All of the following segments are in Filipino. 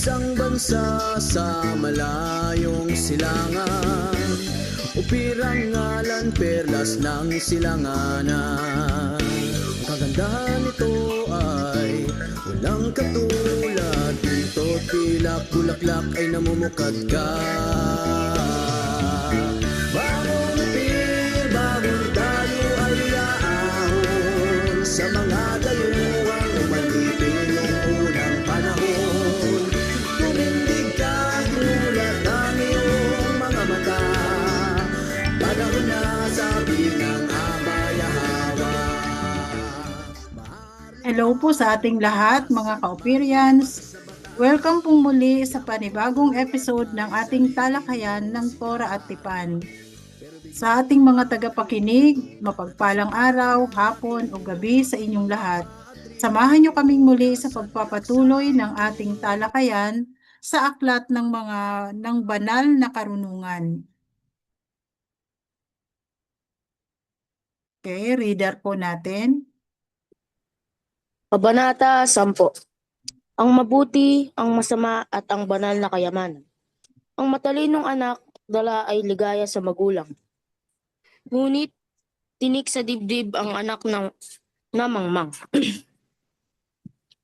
isang bansa sa malayong silangan, upirang ngalan perlas ng silanganan. Ang kagandahan nito ay walang katulad, dito't pilak bulaklak ay namumukad ka. Bagong upir, bagong tayo ay aahon sa mga dayuhang umalipin noong unang panahon. Tumindig ka, gulat ang iyong mga mata, panahon na sabi ng abayahawa. Hello po sa ating lahat mga ka-Operians. Welcome po muli sa panibagong episode ng ating talakayan ng Tora at Tipan. Sa ating mga tagapakinig, mapagpalang araw, hapon o gabi sa inyong lahat. Samahan niyo kaming muli sa pagpapatuloy ng ating talakayan sa aklat ng banal na karunungan. Okay, reader po natin. Kabanata 10. Ang mabuti, ang masama at ang banal na kayamanan. Ang matalinong anak, dala ay ligaya sa magulang. Ngunit tinik sa dibdib ang anak na mangmang.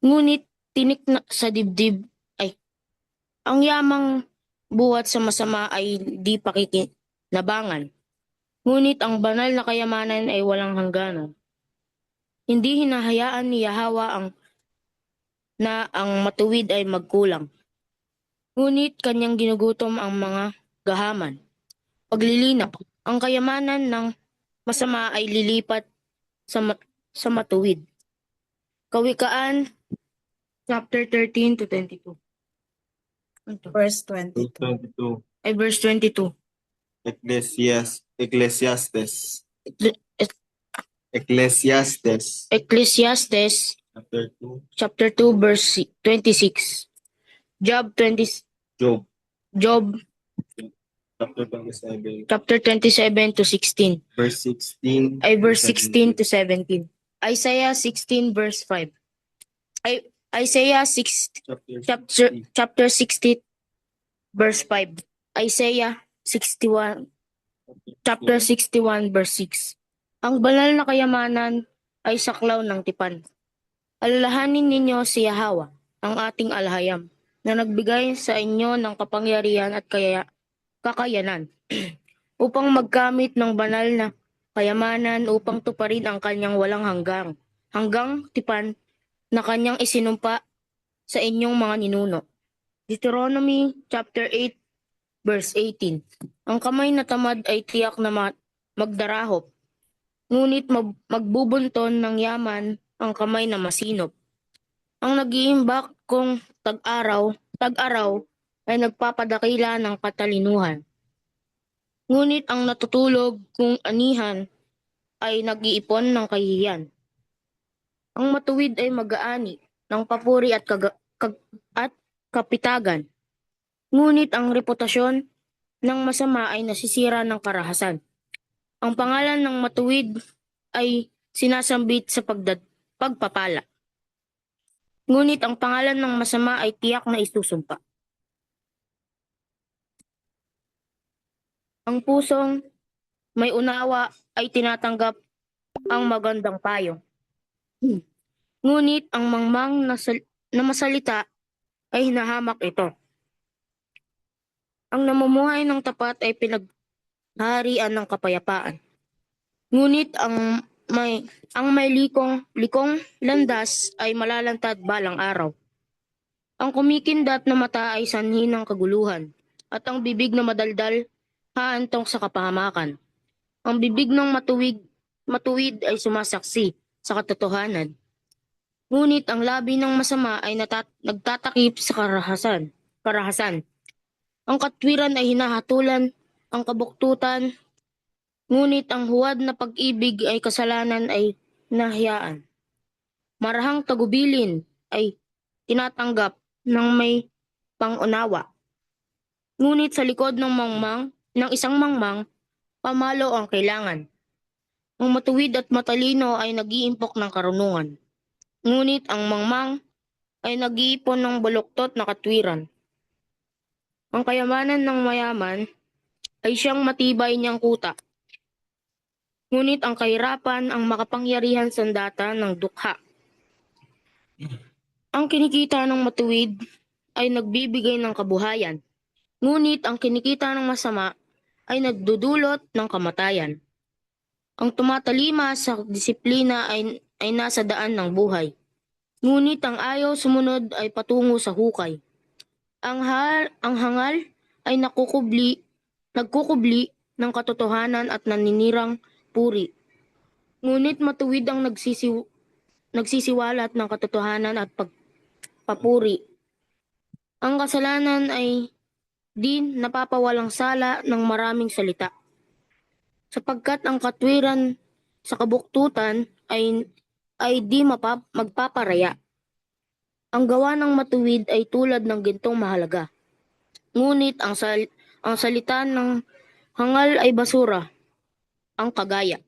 Ngunit tinik sa dibdib ay ang yamang buhat sa masama ay di pakikinabangan. Ngunit ang banal na kayamanan ay walang hangganan. Hindi hinahayaan ni Yahweh na ang matuwid ay magkulang. Ngunit kanyang ginugutom ang mga gahaman. Paglilinaw, ang kayamanan ng masama ay lilipat sa matuwid. Kawikaan, chapter 13 to 22. Verse 22. 22. Ay, verse 22. Ecclesiastes. Ecclesiastes, Chapter 2. chapter 2, verse 26. Job Job. Chapter 27. chapter 27 to 16. Verse 16. Ay, verse 16 to 17. Isaiah 16, verse 5. Ay, Isaiah 6, chapter 60, verse 5. Isaiah 61, chapter 61, verse 6. Ang banal na kayamanan ay saklaw ng tipan. Alalahanin ninyo si Yahweh, ang ating alhayam, na nagbigay sa inyo ng kapangyarihan at kakayanan upang magkamit ng banal na kayamanan upang tuparin ang kanyang walang hanggang tipan na kanyang isinumpa sa inyong mga ninuno. Deuteronomy chapter 8, verse 18. Ang kamay na tamad ay tiyak na magdarahop, ngunit magbubunton ng yaman ang kamay na masinop. Ang nag-iimbak kung tag-araw ay nagpapadakila ng katalinuhan. Ngunit ang natutulog kung anihan ay nag-iipon ng kahihiyan. Ang matuwid ay mag-aani ng papuri at kapitagan. Ngunit ang reputasyon ng masama ay nasisira ng karahasan. Ang pangalan ng matuwid ay sinasambit sa pagpapala. Ngunit ang pangalan ng masama ay tiyak na isusumpa. Ang pusong may unawa ay tinatanggap ang magandang payo. Ngunit ang mangmang na masalita ay hinahamak ito. Ang namumuhay ng tapat ay pinaghaharian ng kapayapaan. Ngunit ang may likong landas ay malalantad balang araw. Ang kumikindat na mata ay sanhi ng kaguluhan, at ang bibig na madaldal haantong sa kapahamakan. Ang bibig ng matuwid ay sumasaksi sa katotohanan. Ngunit ang labi ng masama ay nagtatakip sa karahasan. Ang katwiran ay hinahatulan ang kabuktutan, ngunit ang huwad na pag-ibig ay kasalanan ay nahiyaan. Marahang tagubilin ay tinatanggap ng may pangunawa. Ngunit sa likod ng isang mangmang, pamalo ang kailangan. Ang matuwid at matalino ay nag-iimpok ng karunungan. Ngunit ang mangmang ay nag-iipon ng baluktot na katwiran. Ang kayamanan ng mayaman ay siyang matibay niyang kuta. Ngunit ang kahirapan ang makapangyarihan sandata ng dukha. Ang kinikita ng matuwid ay nagbibigay ng kabuhayan. Ngunit ang kinikita ng masama ay nagdudulot ng kamatayan. Ang tumatalima sa disiplina ay nasa daan ng buhay. Ngunit ang ayaw sumunod ay patungo sa hukay. Ang hangal ay nagkukubli ng katotohanan at naninirang puri. Ngunit matuwid ang nagsisiwalat ng katotohanan at pagpapuri. Ang kasalanan ay di napapawalang sala ng maraming salita. Sapagkat ang katwiran sa kabuktutan ay di magpaparaya. Ang gawa ng matuwid ay tulad ng gintong mahalaga. Ngunit ang salita ng hangal ay basura, ang kagaya.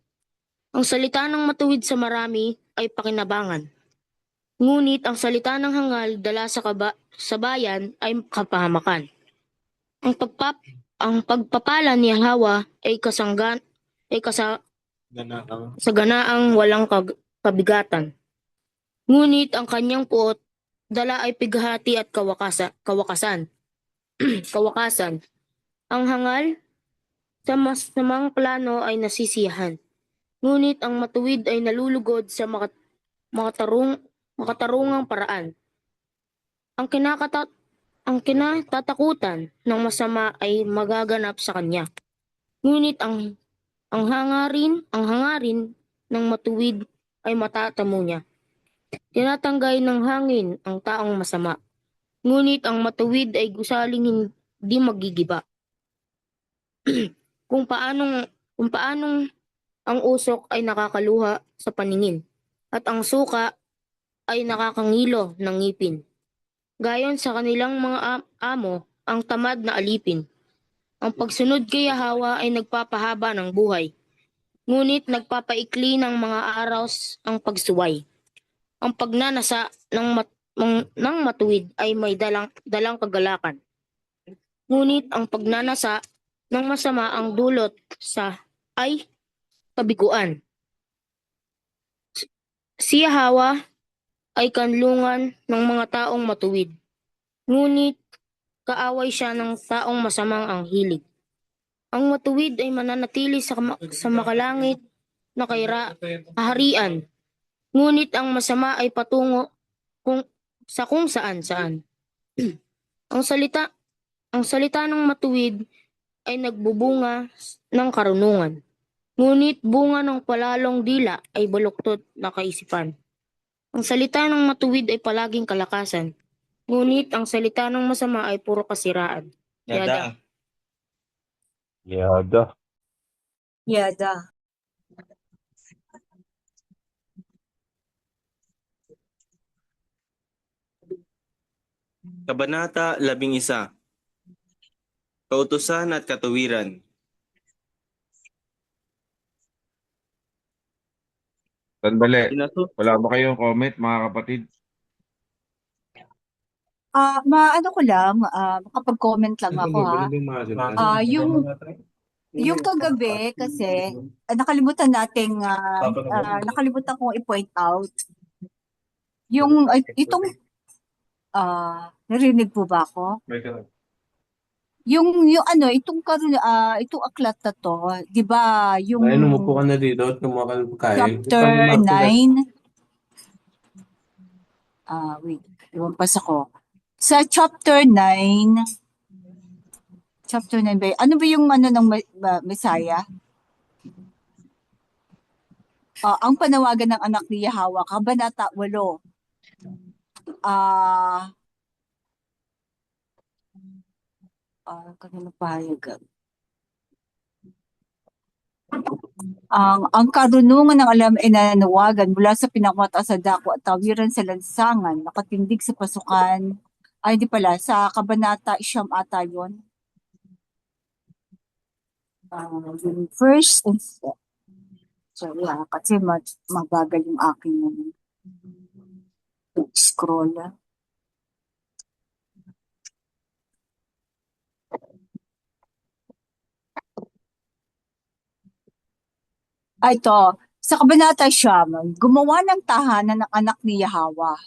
Ang salita ng matuwid sa marami ay pakinabangan. Ngunit ang salita ng hangal dala sa bayan ay kapahamakan. Ang pagpapala ni Hawa ay Ganaang sa ganaang walang kabigatan. Ngunit ang kanyang puot, dala ay pighati at kawakasan. Ang hangal sa masamang plano ay nasisiyahan. Ngunit ang matuwid ay nalulugod sa makatarungang paraan. Ang kinatatakutan ng masama ay magaganap sa kanya. Ngunit ang hangarin ng matuwid ay matatamo niya. Tinatanggay ng hangin ang taong masama. Ngunit ang matuwid ay gusaling hindi magigiba. kung paanong ang usok ay nakakaluha sa paningin at ang suka ay nakakangilo ng ngipin. Gayon sa kanilang mga amo ang tamad na alipin. Ang pagsunod kay Hawa ay nagpapahaba ng buhay, ngunit nagpapaikli ng mga araw ang pagsuway. Ang pagnanasa ng matuwid ay may dalang kagalakan. Ngunit ang pagnanasa ng masama ang dulot ay kabiguan. Si Hawa ay kanlungan ng mga taong matuwid, ngunit kaaway siya ng taong masamang ang hilig. Ang matuwid ay mananatili sa makalangit na kaharian, ngunit ang masama ay patungo kung saan-saan. Ang salita ng matuwid ay nagbubunga ng karunungan, ngunit bunga ng palalong dila ay baluktot na kaisipan. Ang salita ng matuwid ay palaging kalakasan, ngunit ang salita ng masama ay puro kasiraan. Yada. Yada. Yada. Kabanata 11. Kautusan at katuwiran. Sandali. Sinasu- Wala ba kayong comment, mga kapatid? Maano ko lang, makapag-comment lang ako ha. Yung kagabi kasi nakalimutan kong i-point out yung itong narinig po ba ako? Yung itong aklat na to, 'di ba, yung Ay, lumupo ka na dito at kumuha ka kain. chapter 9. Wait, lumampas ako. Sa chapter 9 ba? Ano ba yung ng Messiah? Ang panawagan ng anak ni Yahweh, Kabanata 8. Kanino pahayag? Ang karunungan ng alam ay nananawagan mula sa pinakamataas sa dako at tawiran sa lansangan, nakatindig sa pasukan. Ay, hindi pala. Sa Kabanata 9 ata yun. Yung first and sorry kasi mabagal yung aking scroll. Ito, sa Kabanata Siyam, gumawa ng tahanan ng anak ni Yahawa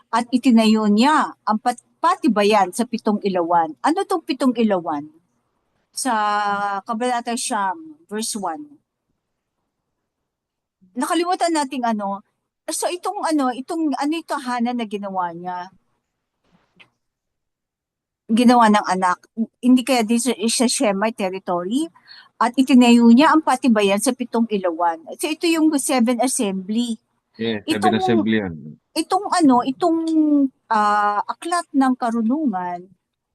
at itinayo niya ang patibayan sa 7 ilawan. Ano tong 7 ilawan? Sa Kabanata Siyam, verse 1. Nakalimutan nating ano. So itong ano yung tahanan na ginawa niya, ginawa ng anak. Hindi kaya din sa Shemite territory at itinayo niya ang patibayan sa 7 ilawan. So ito yung 7 assembly. Yeah, 7 Itong assembly yan. itong aklat ng karunungan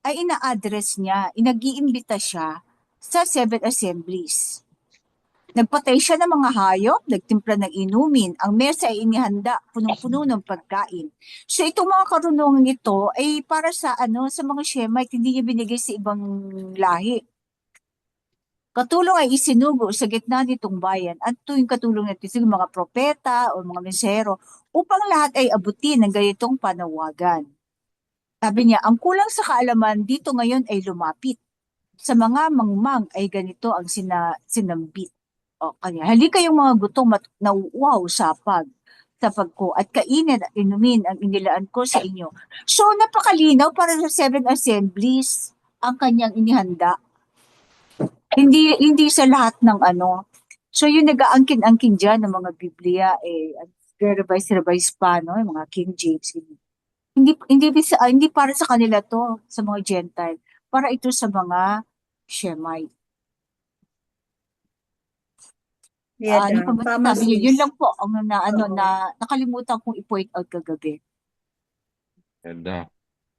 ay ina-address niya, inag-iimbita siya sa 7 assemblies. Nagpatay siya ng mga hayop, nagtimpla ng inumin, ang mesa ay inihanda, punong-puno ng pagkain. So itong mga karunungan ito ay para sa sa mga Shemite, hindi niya binigay sa ibang lahi. Katulong ay isinugo sa gitna nitong bayan at tuwing katulong natin sa mga propeta o mga mensahero upang lahat ay abutin ng ganitong panawagan. Sabi niya, ang kulang sa kaalaman dito ngayon ay lumapit. Sa mga mangmang ay ganito ang sinambit. O kanya, halika kayong mga gutom at nauuhaw sa ko at kainin at inumin ang inilaan ko sa inyo. So napakalinaw para sa 7 assemblies ang kanyang inihanda. Hindi sa lahat ng ano. So yung nag-aangkin-angkin dyan ng mga Biblia, revise pa, no? Yung mga King James. Hindi para sa kanila to, sa mga Gentile. Para ito sa mga Shemite. Yeah, Ano pa ba tama sabi niyo? Yun sis. lang po ang Oo. nakalimutan kong i-point out kagabi. Ganda.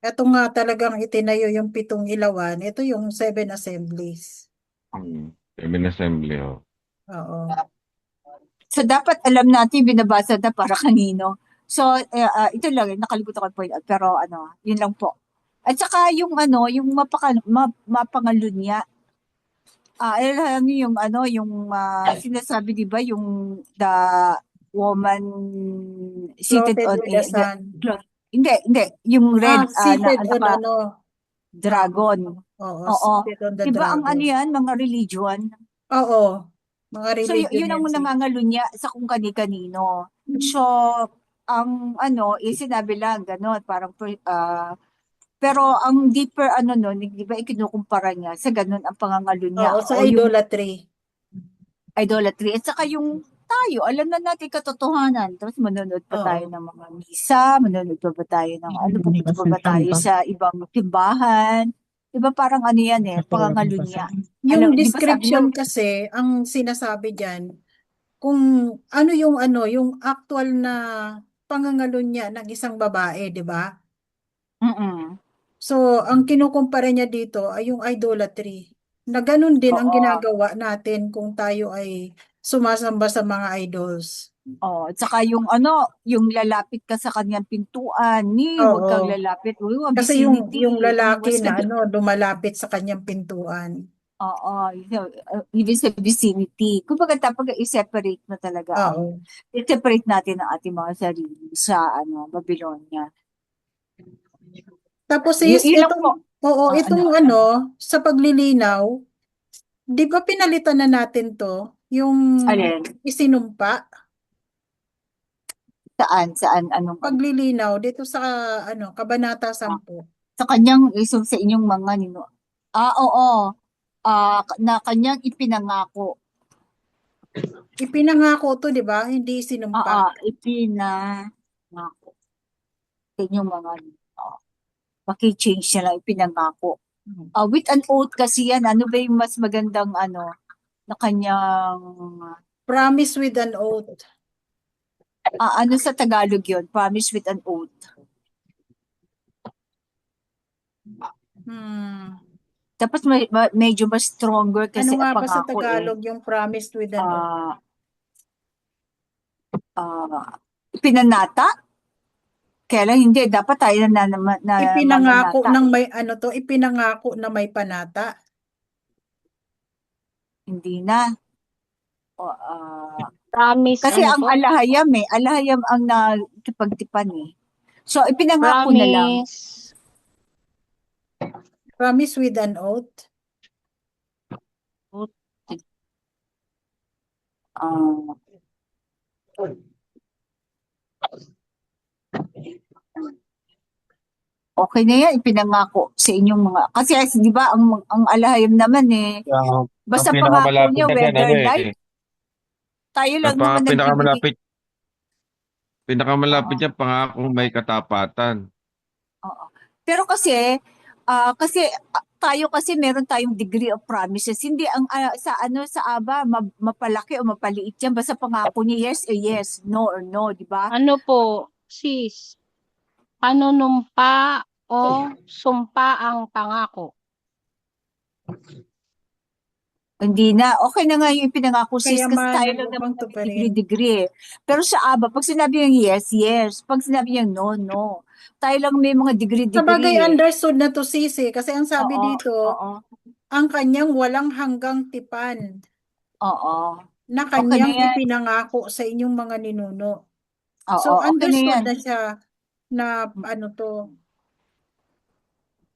Ito nga talagang itinayo yung 7 ilawan. Ito yung 7 assemblies. 7 assembly, oh. Oo. So dapat alam natin binabasa na para kanino. So ito lang nakalimutan ko i-point out pero yun lang po. At saka yung yung mapangalunya. Alam niyo yung sinasabi 'di ba yung the woman seated Floated on with the sun. hindi yung red Seated on dragon. Oo, Oo. seated on the 'Di ba ang dragon. yan mga religion? Oo. Mga So religion yun ang yan sis. nangangalunya sa kung kani-kanino. So ang sinabi lang gano'n parang pero ang deeper nun, di ba ikinukumpara niya sa ganun ang pangangalunya Oo, sa o yung idolatry. idolatry. At saka yung tayo, alam na natin katotohanan. Tapos manonood pa tayo Oo. ng mga misa, manonood pa ba tayo ng pupunta pa ba tayo sa ibang timbahan. Di ba parang yan pangangalunya. Yung Di ba sabi description niyo, kasi, ang sinasabi dyan, kung yung actual na pangangalunya ng isang babae, di ba? mm So, ang kinukumpara niya dito ay yung idolatry. Na ganun din ang oo. ginagawa natin kung tayo ay sumasamba sa mga idols. Oh, at saka yung yung lalapit ka sa kanyang pintuan, huwag kang Oo. lalapit, Kasi yung vicinity, lalaki iwas ka na lumalapit sa kanyang pintuan. Oo, even sa vicinity. Kumbaga dapat i-separate na talaga Oo. i-separate natin ang ating mga sarili sa Babylonia. Tapos sis, Yun lang po. itong sa paglilinaw, di ba pinalitan na natin to? Yung Alin? isinumpa? Saan? Anong Paglilinaw dito sa Kabanata 10. sa kanyang sa inyong mga nino. Oo. Na kanyang ipinangako. Ipinangako to, di ba? Hindi sinumpa. Ipinangako. Sa inyong mga paki-change niya lang ipinangako. With an oath kasi yan, ano ba yung mas magandang na kanyang Promise with an oath. ano sa Tagalog yun? Promise with an oath. Tapos medyo mas stronger kasi Ano nga ang ba sa pangako Tagalog yung promise with an oath? Ipinanata? Kaya lang hindi, dapat tayo na Ipinangako mananata. ng may ipinangako na may panata. Hindi na. Promise, Kasi ano ang po? alahayam ang nakipagtipan So ipinangako na lang. Promise with an oath. Ah, okay na yan, ipinangako sa inyong mga, kasi di ba, ang alahayam naman Ang basta pangako pinakamalapit niya, na dyan, whether ano life, eh. tayo Ang lang naman nagbibigay. pinakamalapit Oo, niya, pangakong may katapatan. oo. Pero kasi tayo kasi meron tayong degree of promises. Hindi sa sa ABA mapalaki o mapaliit yan. Basta pangako niya yes or yes, no or no, di ba? Ano po, sis? Panunumpa o sumpa ang pangako? Hindi na. Okay na nga yung pinangako sis kasi tayo Kayamanan lang naman upang may tuparin. degree-degree. Pero sa ABA, pag sinabi yung yes, yes. Pag sinabi yung no, no. Tayo lang may mga Sa bagay, degree-degree understood na to Sisi. Kasi ang sabi Oo, dito, oo, ang kanyang walang hanggang tipan oo. na Okay na kanyang yan. ipinangako sa inyong mga ninuno. Oo, So, okay na yan. understood na siya na ano to,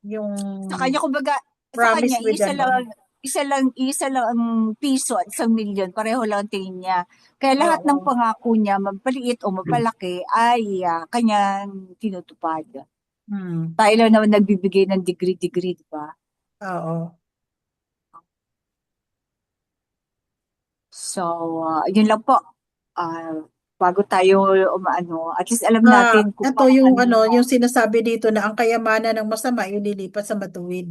yung Sa kanya, kumbaga, sa promise kanya, with ano. isa lang ang piso at 1,000,000. Pareho lang ang tingin niya. Kaya lahat ng Oo. pangako niya, mapaliit o mapalaki, ay kanyang tinutupad. Tayo lang naman nagbibigay ng degree-degree, di ba? Oo. So, yun lang po. Bago tayo at least alam natin kung Ito yung paano. yung sinasabi dito na ang kayamanan ng masama ililipat sa matuwid.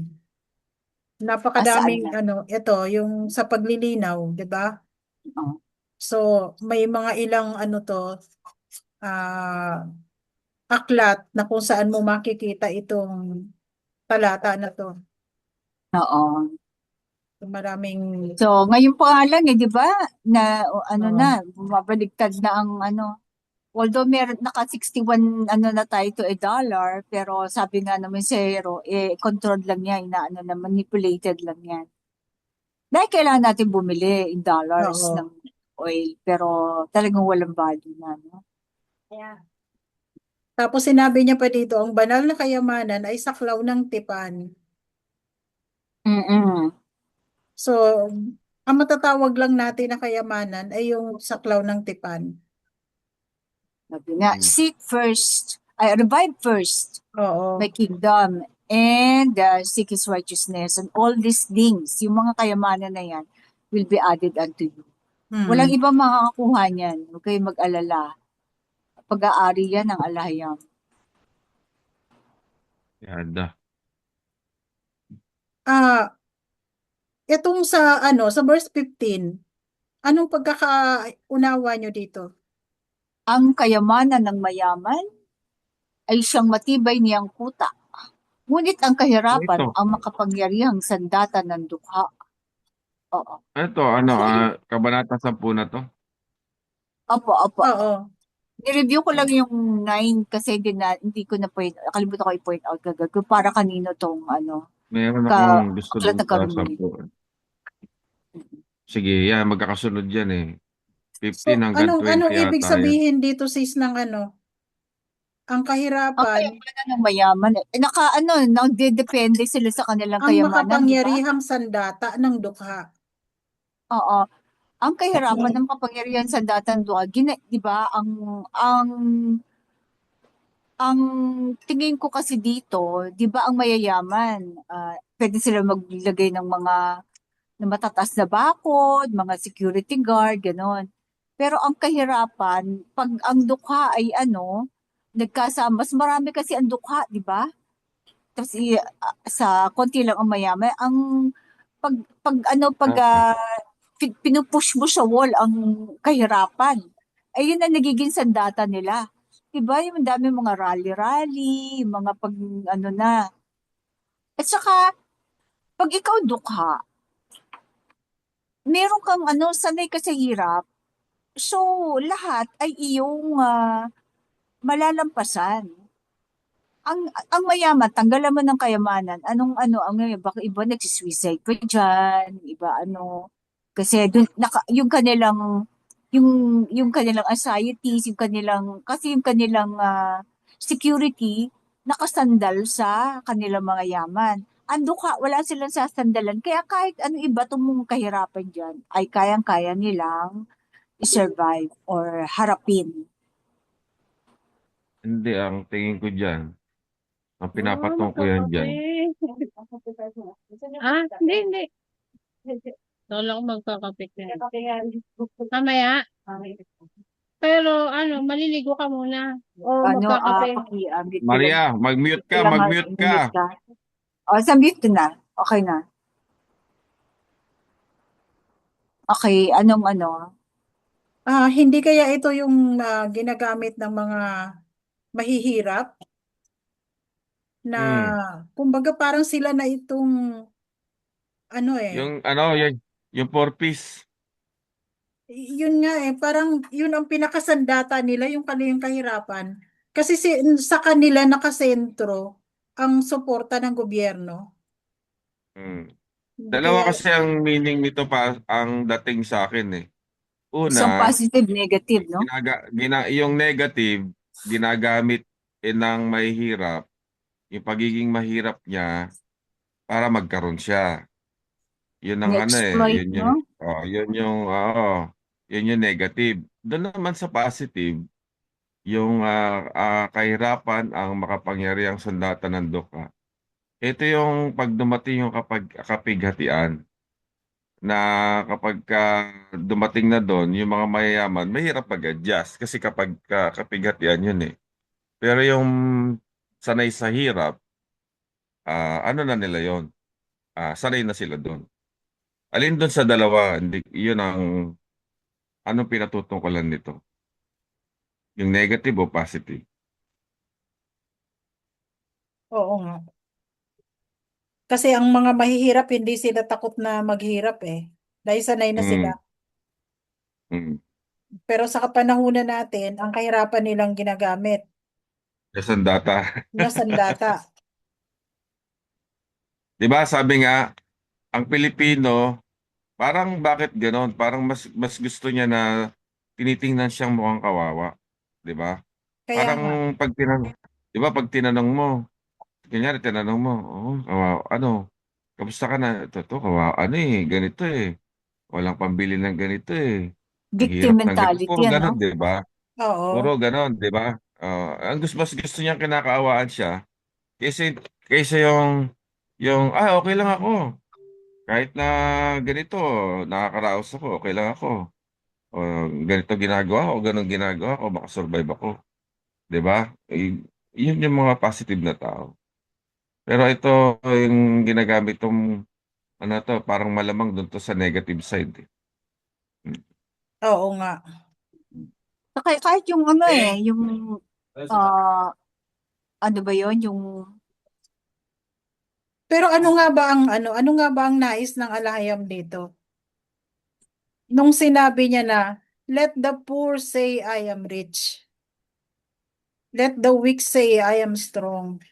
Napakadaming Saan na? ito yung sa paglilinaw, 'di ba? Oo. So, may mga ilang ah aklat na kung saan mo makikita itong talata na to. Oo. Maraming So, ngayon pa nga lang di ba? Na Oo. bumabaligtad na ang although meron naka 61 na tayo to a dollar, pero sabi nga naman sa Hero, controlled lang yan, na manipulated lang yan. Dahil kailangan natin bumili in dollars Oo. ng oil, pero talagang walang value na, no? Tapos sinabi niya pa dito, ang banal na kayamanan ay saklaw ng tipan. Mm-mm. So, ang matatawag lang natin na kayamanan ay yung saklaw ng tipan. Sabi nga, revive first Oo. my kingdom and seek His righteousness, and all these things, yung mga kayamanan na yan, will be added unto you. Walang ibang makakakuha niyan. Huwag kayong mag-alala. Pag-aari yan ng alahayam. Yada. Itong sa verse 15, anong pagkakaunawa nyo dito? Ang kayamanan ng mayaman ay siyang matibay niyang kuta. Ngunit ang kahirapan Ito. ang makapangyarihang sandata ng dukha. Oo. Ito, kabanata 10 na to. Opo. Oo. Ni-review ko lang yung 9 kasi hindi ko na nakalimutan ko i-point out kagad kung para kanino tong Meron akong gusto aklat doon ng sa karunungan. 10. Sige, yan, magkakasunod yan eh. 15 So, hanggang 20 anong ibig yata yan. sabihin dito sis ng ang Ang kahirapan, kayamanan ng mayaman, nagdedepende sila sa kanilang ang kayamanan, di ba? makapangyarihang sandata ng dukha. Oo. Ang kahirapan ng makapangyarihan sa datang dukha, di ba? Ang tingin ko kasi dito, di ba ang mayayaman, pwede sila maglagay ng mga na matataas na bakod, mga security guard, ganon. Pero ang kahirapan, pag ang dukha ay nagkasama, mas marami kasi ang dukha, di ba? Tapos sa konti lang ang mayaman, pinupush mo sa wall ang kahirapan. Ayun ang nagiging sandata nila. Diba? Yung dami mga rally-rally, mga na. At saka, pag ikaw dukha, meron kang sanay ka sa hirap, so lahat ay iyong malalampasan. Ang mayaman, tanggalan mo ng kayamanan, baka iba nagsisuicide pa dyan, iba kasi yung kanilang anxieties, kasi yung kanilang security, nakasandal sa kanilang mga yaman. Ang dukha, wala silang sasandalan. Kaya kahit ano iba itong kahirapan dyan, ay kayang-kaya nilang i-survive or harapin? Hindi, ang tingin ko dyan, ang pinapatong ko yan dyan, Hindi. Ikaw lang magkakapit na. Mamaya. Pero maliligo ka muna. O magkakape. Mute ko lang. Maria, mag-mute ka, Kailangan mag-mute ka. i-mute ka. Sa mute na. Okay na. Okay, anong ano? Hindi kaya ito yung ginagamit ng mga mahihirap na kumbaga parang sila na itong ano Yung yung 4-piece. yun nga parang yun ang pinakasandata nila yung kanilang kahirapan. Kasi sa kanila nakasentro ang suporta ng gobyerno. Mm. Hindi Dalawa kaya kasi ang meaning nito pa ang dating sa akin eh. Isang Una, positive, negative, no? yung negative, ginagamit ng mahihirap, yung pagiging mahirap niya para magkaroon siya. Yun ang Na-exploit, yun no? yun yung negative. Doon naman sa positive, yung kahirapan ang makapangyarihang sandata ng dukha. Ito yung pag dumating yung kapighatian na kapag dumating na doon, yung mga mayayaman, mahirap mag-adjust kasi kapag kapighatian yun eh. Pero yung sanay sa hirap, ano na nila yon, sanay na sila doon. Alin doon sa dalawa, hindi, yun ang anong pinatutungkulan nito? Yung negative o positive? oo nga. Kasi ang mga mahihirap hindi sila takot na maghirap dahil sanay na sila. Mm, mm. Pero sa kapanahunan natin, ang kahirapan nilang ginagamit Yes, ang data. na sandata. 'Di ba sabi nga, ang Pilipino, parang bakit ganon? Parang mas gusto niya na tinitingnan siyang mukhang kawawa. 'Di ba? Kaya Parang nga, pag tinanong, 'di ba pag tinanong mo, kunyari tinanong mo, oh, kawawa, kamusta ka na? Ito, kawawa, ganito eh. Walang pambili ng ganito eh. Ang Victim hirap ng ganito. mentality, Puro ano? ganon, 'di ba? oo. Puro ganon, 'di ba? Mas gusto niyang kinakaawaan siya kaysa okay lang ako. Kahit na ganito, nakakaraos ako, okay lang ako. O ganito ginagawa ko, ganun ginagawa ko, makasurvive ako. 'Di ba? Yun yung mga positive na tao. Pero ito yung ginagamit tong parang malamang doon to sa negative side. Hmm. Oo nga. Kahit yung yung, ano ba yon yung Pero ano nga ba ang nais ng alahayam dito? Nung sinabi niya na, let the poor say I am rich. Let the weak say I am strong.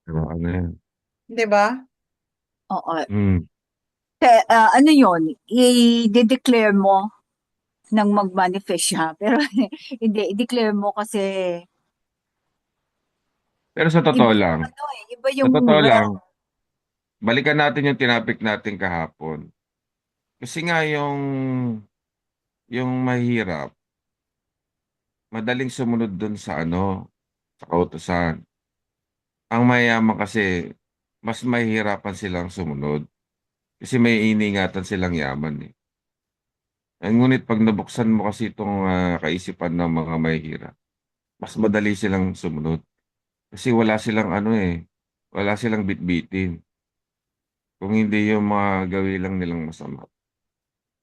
Diba? Ano yan? 'Di ba? oo. Hmm. Ano yon i-declare mo nang mag-manifest siya. Pero hindi, i-declare mo kasi Pero sa totoo iba lang, iba sa yung totoo lang, realm. balikan natin yung tinapik natin kahapon. Kasi nga yung mahirap, madaling sumunod dun sa sa kautusan. Ang mayayaman kasi, mas mahihirapan silang sumunod. Kasi may iningatan silang yaman eh. Ngunit pag nabuksan mo kasi itong kaisipan ng mga mahihirap, mas madali silang sumunod. Kasi wala silang bitbitin. Kung hindi yung mga gawi lang nilang masama.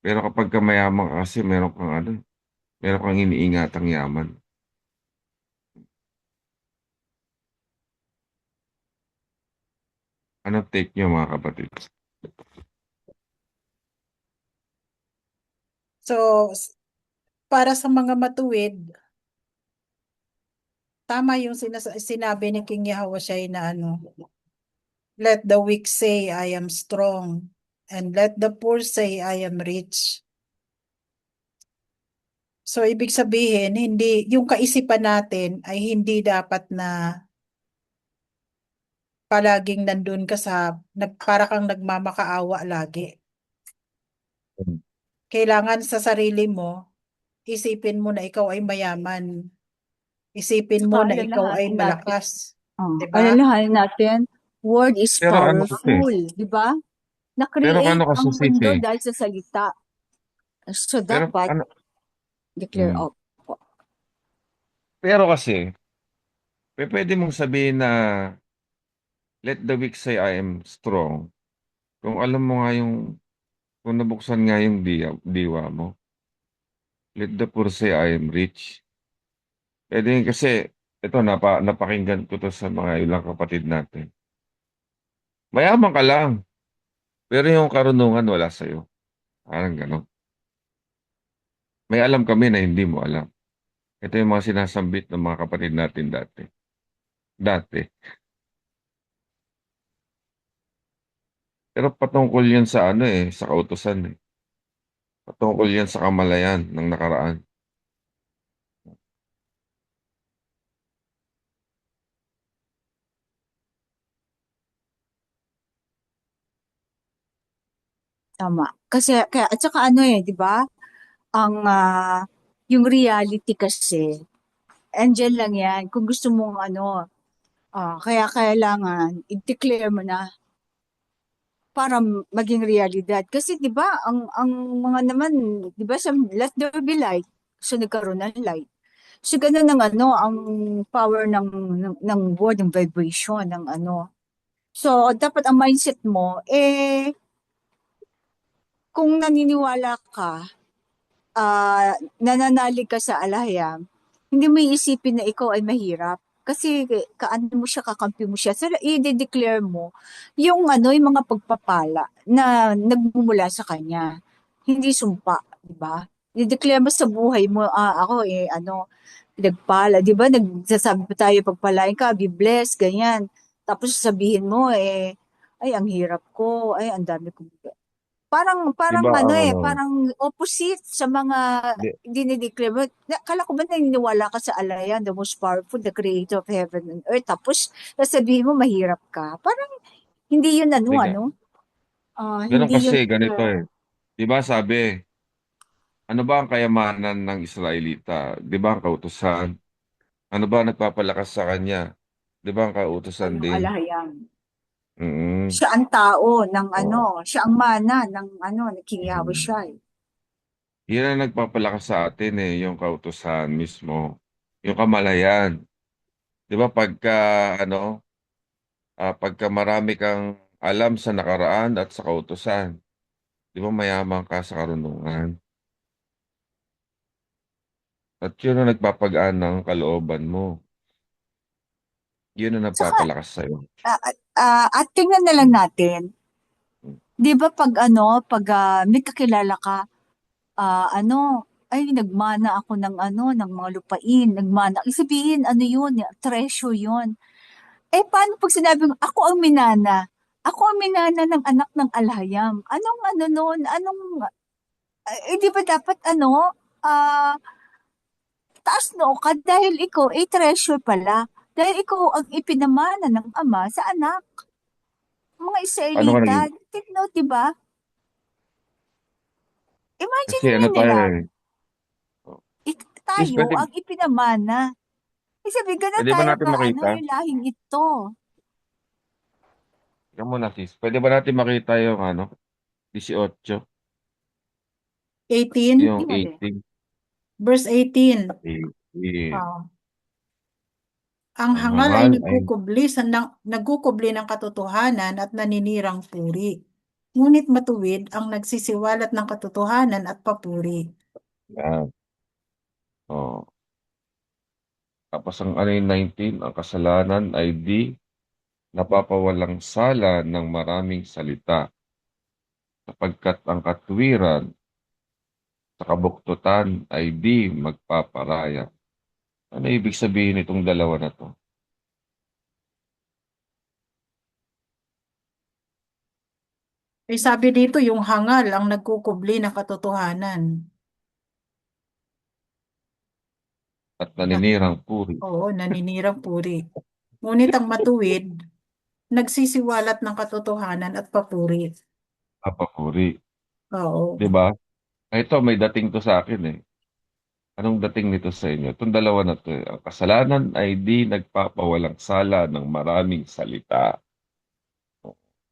Pero kapag ka mayaman ka kasi meron kang iniingatang yaman. Anong take nyo mga kapatid? So, para sa mga matuwid, tama yung sinabi ni King Yahushua na let the weak say I am strong, and let the poor say I am rich. So, ibig sabihin, yung kaisipan natin ay hindi dapat na palaging nandun ka para kang nagmamakaawa lagi. kailangan sa sarili mo, isipin mo na ikaw ay mayaman. Isipin mo Saka na ikaw ay alalahanin natin, malakas. Diba? alalahanin natin, word is Pero ano kasi, powerful, di ba? pero ano Na-create kasi ang mundo Sisi, dahil sa salita. So pero dapat ano, declare mm, out. pero kasi, pwede mong sabihin na let the weak say I am strong. Kung alam mo nga kung nabuksan nga yung diwa mo, let the poor say I am rich. Pwede yun kasi, ito, napakinggan ko to sa mga ilang kapatid natin. Mayaman ka lang, pero yung karunungan wala sa'yo. Parang gano'n. May alam kami na hindi mo alam. Ito yung mga sinasambit ng mga kapatid natin dati. Dati. Pero patungkol yun sa sa kautusan eh. Patungkol yan sa kamalayan ng nakaraan. Tama. Kasi, kaya, at saka di ba? Ang, yung reality kasi, andyan lang yan. Kung gusto mong kaya kailangan, i-declare mo na para maging realidad. Kasi 'di ba ang mga naman 'di ba sa let there be light, so nagkaroon ng light. So ganun ang ang power ng word, ng vibration ng So dapat ang mindset mo kung naniniwala ka, nananalig ka sa alahayam, hindi mo iisipin na ikaw ay mahirap. Kasi kaano mo siya, kakampi mo siya. So, i-declare mo yung yung mga pagpapala na nagmumula sa kanya. Hindi sumpa, di ba? I-declare mo sa buhay mo, ako pinagpala, di ba? Nagsasabi pa tayo, pagpalain ka, be blessed, ganyan. Tapos sabihin mo, ay, ang hirap ko, ay, ang dami ko. Parang, Di parang ba ang parang opposite sa mga di, dinideclare mo. Kala ko ba naniniwala ka sa Alayan, the most powerful, the creator of heaven and earth, tapos sasabihin mo mahirap ka. Parang hindi yun di, ga- ganun hindi kasi, yun, ganito eh. Di ba sabi, ano ba ang kayamanan ng Israelita? Di ba ang kautusan? Ano ba ang nagpapalakas sa kanya? Di ba ang kautusan yung din? Alayan. Mm-mm. Siya ang tao ng Oo. siya ang mana ng ng King Yahweh Mm. Shai. Yan ang nagpapalakas sa atin yung kautusan mismo. Yung kamalayan. Di ba pagka marami kang alam sa nakaraan at sa kautusan, di ba mayaman ka sa karunungan? At yun ang nagpapagaan ng kalooban mo. Yun ang Saka, nagpapalakas sa'yo. at tingnan na lang natin, di ba pag may kakilala ka, ay nagmana ako ng ng mga lupain, nagmana. Ibig sabihin, yun, treasure yun. Paano pag sinabing, ako ang minana? Ako ang minana ng anak ng alhayam. Anong nun? Di ba dapat ah, taas noo ka dahil ikaw ay treasure pala. Dahil ikaw ang ipinamana ng ama sa anak. Mga Ano ka Israelita, naging? take note, di ba? Imagine Kasi ano nyo tayo nila, eh. Sis, tayo ang ipinamana. Ibig sabihin, ganun pwede ba tayo natin ka, makita? yung lahing ito. Ikaw muna sis. Pwede ba natin makita yung 18? 18, Yung Yung alin? 18. verse 18. 18. Ang Ang hangal ay hangal ay nagkukubli ng katotohanan at naninirang puri. Ngunit matuwid ang nagsisiwalat ng katotohanan at papuri. yan. Oh. Tapos ang ano yung 19, ang kasalanan ay di napapawalang sala ng maraming salita, sapagkat ang katwiran sa kabuktutan ay di magpaparaya. Ano ibig sabihin itong dalawa na to? Sabi dito, yung hangal ang nagkukubli ng katotohanan. At naninirang puri, Oo, naninirang puri. Ngunit ang matuwid, nagsisiwalat ng katotohanan at papuri. napapuri. Oo. Di ba? Ito, may dating to sa akin eh. Anong dating nito sa inyo? Itong dalawa na to. Ang kasalanan ay di nagpapawalang sala ng maraming salita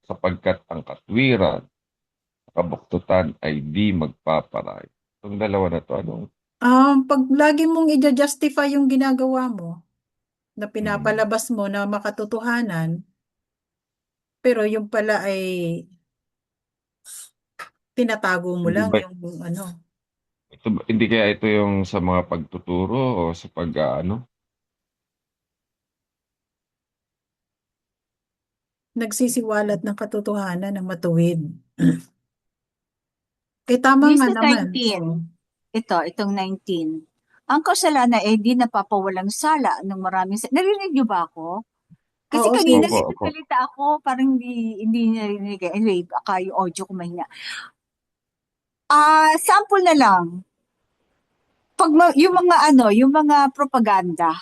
sapagkat ang katwiran, kabuktutan ay di magpaparay. Itong dalawa na to, anong? Pag lagi mong i-justify yung ginagawa mo, na Hmm. pinapalabas mo na makatotohanan, pero yung pala ay tinatago mo Hindi lang ba, yung ano. hindi kaya ito yung sa mga pagtuturo o sa pag-ano? Nagsisiwalat ng katotohanan ng matuwid. Tama nga List naman. 19. Itong 19. Ang kasalanan ay di napapawalang sala ng maraming narinig niyo ba ako? Kasi Oo, kanina sis. Opo. nagsasalita ako, parang hindi narinig. Anyway, baka yung audio ko mahina. Sample na lang. Yung mga propaganda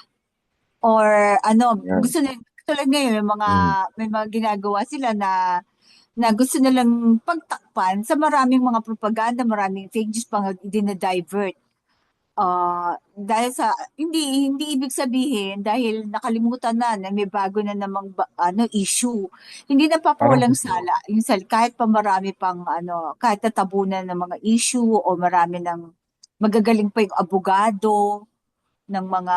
or Yan. gusto na tulad ngayon Hmm. may mga ginagawa sila na gusto nilang pagtakpan sa maraming mga propaganda, maraming fake news pang dinadivert. Dahil sa hindi ibig sabihin dahil nakalimutan na may bago na namang issue. Hindi Parang, napapawalang sala yung kahit pa marami pang kahit natabunan ng mga issue o marami ng magagaling pa yung abogado ng mga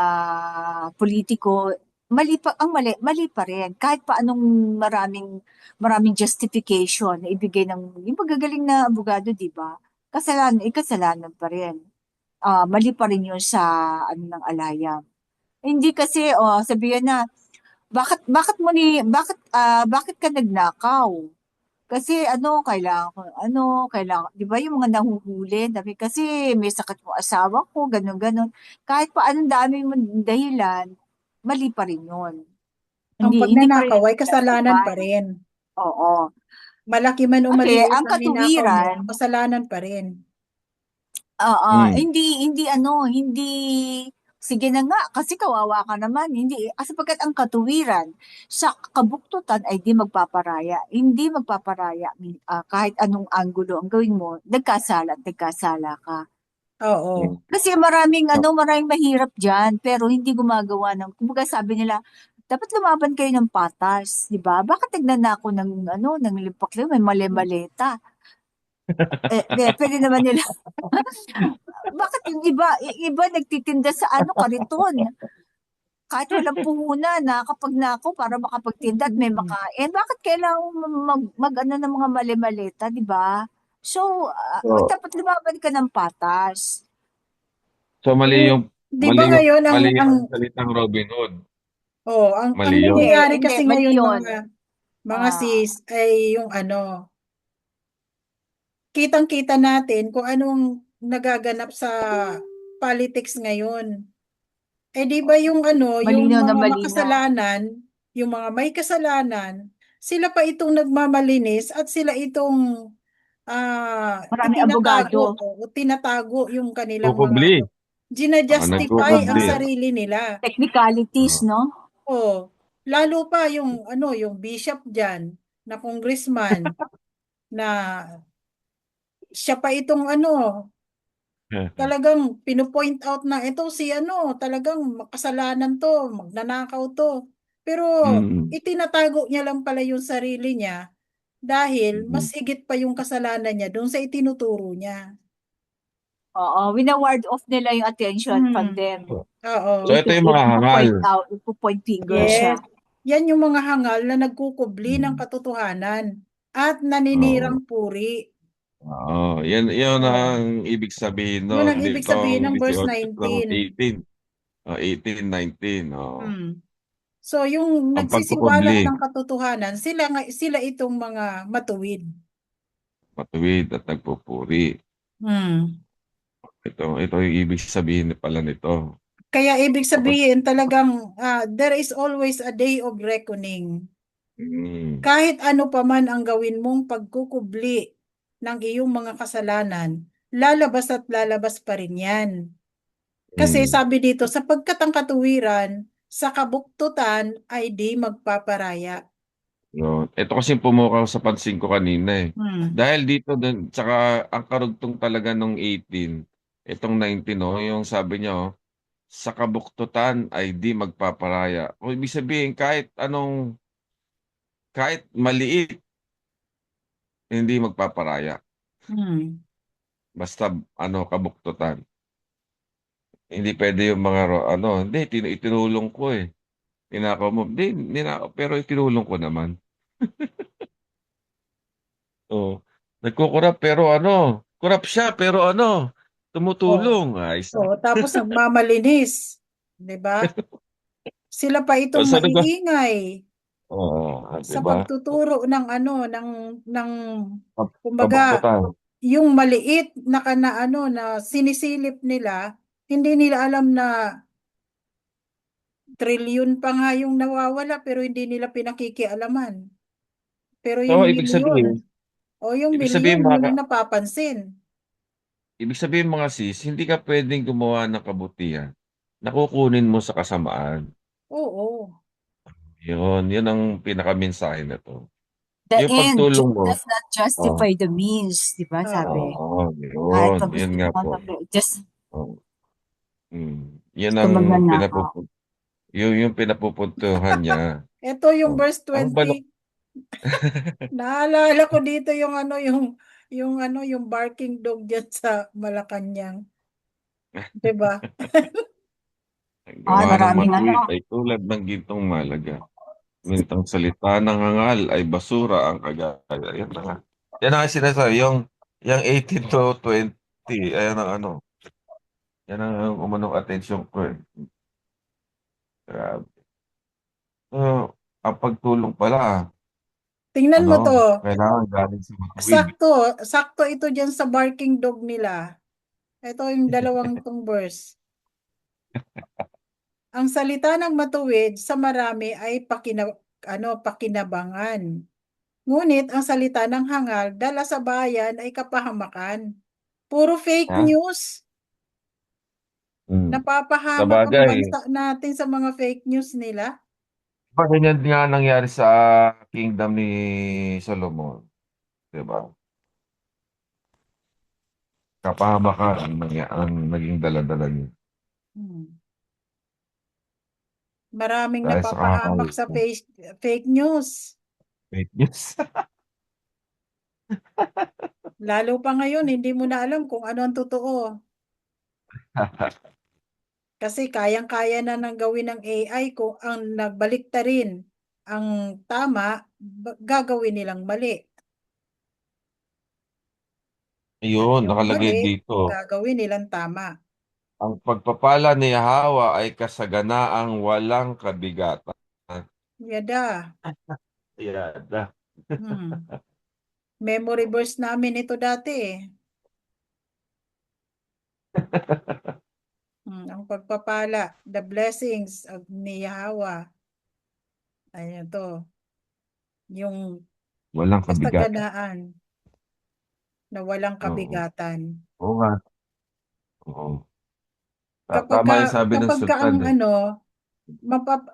politiko, mali pa rin. Kahit pa anong maraming justification na ibigay ng yung magagaling na abogado, di ba? Kasalanan pa rin. Mali pa rin yun sa ng alayam. Hindi kasi sabihin na bakit ka nagnakaw? Kasi kailangan, di ba yung mga nahuhuli, dami kasi may sakit yung asawa ko, ganun. Kahit pa anong dami mong dahilan, mali pa rin yun. Ang Hindi pa rin pagnanakaw ay kasalanan pa justify. rin. Oo. Malaki man o Kasi maliit ang ang ninakaw mo, katuwiran, kasalanan pa rin. hmm. hindi, sige na nga, kasi kawawa ka naman, hindi, kasi pagkat ang katuwiran, sa kabuktutan ay di magpaparaya, hindi magpaparaya, kahit anong anggulo ang gawin mo, nagkasala ka. Oo. Kasi maraming mahirap dyan, pero hindi gumagawa kumbaga sabi nila, dapat lumaban kayo ng patas, di ba? Bakit nagnanako ng limpak may mali-maleta? Pwede naman nila. Bakit yung iba nagtitinda sa kariton? Kahit walang puhunan, kapag nako para makapagtinda at may makain. Bakit kailangan ng mga mali-maleta, di ba? So, So, dapat lumaban ka ng patas. so mali yung Di ba ngayon ang salitang Robin Hood. ang Mali yun. nangyayari Hindi, kasi mali ngayon yun. mga sis ay yung kitang-kita natin kung anong nagaganap sa politics ngayon. Di ba yung yung Malinaw na mga malinaw. makasalanan, yung mga may kasalanan, sila pa itong nagmamalinis at sila itong Maraming abogado. tinatago yung kanilang Kukubli. gina-justify ang nagkukubli. sarili nila. Technicalities, no? Lalo pa yung yung bishop diyan na congressman na siya pa itong talagang pino-point out na ito si talagang makasalanan to, magnanakaw to. Pero Mm. itinatago niya lang pala yung sarili niya dahil mas higit pa yung kasalanan niya doon sa itinuturo niya. Oo, wina-ward off nila yung attention from them. Oo. So ito yung mga hangal. Ipo-point finger Yes. siya. Yan yung mga hangal na nagkukubli ng katotohanan at naninirang puri. Oo, yan ang ibig sabihin Yun ang no ibig sabihin ng verse 18. 19. 18, 19. So yung Ang nagsisiwalat pagkukubli, ng katotohanan, sila itong mga matuwid. matuwid at nagpupuri. Ito yung ibig sabihin pala nito. Kaya ibig sabihin talagang there is always a day of reckoning. Kahit ano pa man ang gawin mong pagkukubli ng iyong mga kasalanan, lalabas at lalabas pa rin yan. Kasi sabi dito, sapagkat ang katuwiran sa kabuktutan ay di magpaparaya. Yun. Ito kasi pumukaw sa pansin ko kanina eh. Hmm. Dahil dito din, tsaka ang karugtong talaga nung 18, itong 19, no, yung sabi niya, oh, sa kabuktutan ay di magpaparaya. O ibig sabihin, kahit maliit, hindi magpaparaya. Hmm. Basta, kabuktutan. Hindi pwede yung mga, hindi, itinulong ko eh. Tinakaw mo, hindi, ninakaw, pero itinulong ko naman. Oh, nagkukurap pero kurap siya pero Oh. tumutulong. Ay, Oh, tapos nagmamalinis, 'di ba? Sila pa itong sabi ko, maiingay di sa ba? pagtuturo ng kumbaga, Kabuktutan. yung maliit na sinisilip nila, hindi nila alam na trilyon pa nga yung nawawala pero hindi nila pinakikialaman. Pero So, yung ibig milyon sabihin yun mga, ang napapansin. ibig sabihin mga sis, hindi ka pwedeng gumawa ng kabutihan. Nakukunin mo sa kasamaan. Oo. Yun ang pinakamensahe na to. The Yung end pagtulong mo, does not oh, justify the means, di ba sabi? Kahit pa yun gusto nga mo, po. just Oh, yan gusto ang magnanakaw. yung pinapupuntuhan niya. Ito yung Oh. verse Ang balo 20. Naalala ko dito yung barking dog diyan sa Malacanang, 'di ba? Ang gawa ng Maraming matuwid ay tulad ng gintong malaga. Mintang salita ng hangal ay basura ang kagaya. Yan na nga. Yan ang sinasabi. Yung 18 to 20, ayan ang yan ang umanong atensyon ko eh. Grabe. Ang pagtulong pala, Tingnan mo to. kailangan galing sa matuwid. Sakto, sakto ito diyan sa barking dog nila. Ito yung dalawang tong verse. Ang salita ng matuwid sa marami ay pakinabangan. Ngunit ang salita ng hangal dala sa bayan ay kapahamakan. Puro fake Ha? news. Hmm. Sa Napapahamak ang bagay, bansa natin sa mga fake news nila. pa ganyan nga nangyari sa kingdom ni Solomon. Diba? Kapahamakan ang naging daladala niya. Hmm. Maraming Dahil sa napapahamak kakayod sa mo. fake news. Fake news. Lalo pa ngayon, hindi mo na alam kung ano ang totoo. Kasi kayang-kaya na nang gawin ng AI kung ang nagbaliktarin ang tama, gagawin nilang mali. Ayun, Yung nakalagay mali, dito. gagawin nilang tama. Ang pagpapala ni Yahweh ay kasaganaang walang kabigatan. Yada. Yada. Hmm. Memory verse namin ito dati eh. Ang pagpapala, the blessings of ni Yahweh. Ayan to. Yung Walang kabigatan. kasaganaan na walang Oo. kabigatan. Oo nga. Oo. Kapag Tama yung sabi ng kapag ka sultan ang eh.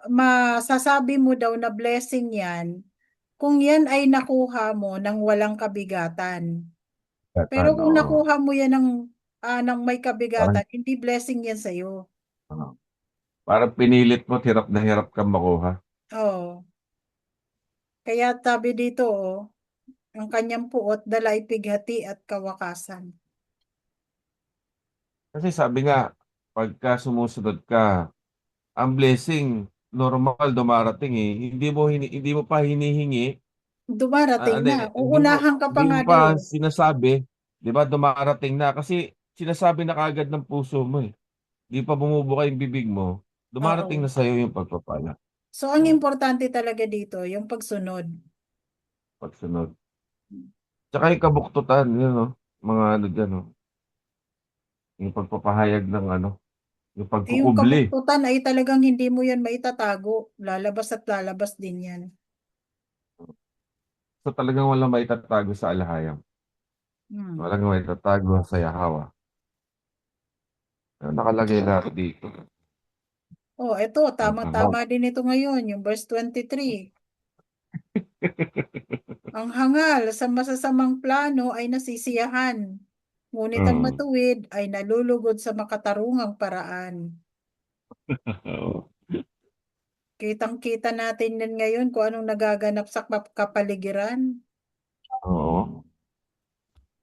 masasabi mo daw na blessing yan, kung yan ay nakuha mo ng walang kabigatan. Pero kung Oo. nakuha mo yan ng may Parang, kabigatan, hindi blessing yan sa'yo. ano, parang pinilit mo, hirap na hirap kang makuha. Oo. Kaya sabi dito, ang kanyang puot, dalay pighati at kawakasan. Kasi sabi nga, pagka sumusunod ka, ang blessing, normal dumarating eh. Hindi mo pa hinihingi. Dumarating Hindi, na. Uunahan ka pa hindi nga mo daw pa eh. sinasabi, 'di ba? Dumarating na kasi sinasabi na kaagad ng puso mo eh. Di pa bumubuka yung bibig mo, dumarating Oo. na sa'yo yung pagpapala. So, ang Oh, importante talaga dito, yung pagsunod. pagsunod. Tsaka yung kabuktutan, yun, no? Mga dyan, no? Yung pagpapahayag ng yung Yung pagkukubli. kabuktutan ay talagang hindi mo yan maitatago. Lalabas at lalabas din yan. So talagang walang maitatago sa alahayam. Hmm. Walang maitatago sa yahawa. Nakalagay lahat dito. Ito, Ang hangal. tamang-tama din ito ngayon, yung verse 23. Ang hangal sa masasamang plano ay nasisiyahan, ngunit ang Oo. matuwid ay nalulugod sa makatarungang paraan. Oo. Kitang-kita natin yan ngayon kung anong nagaganap sa kapaligiran. Oo.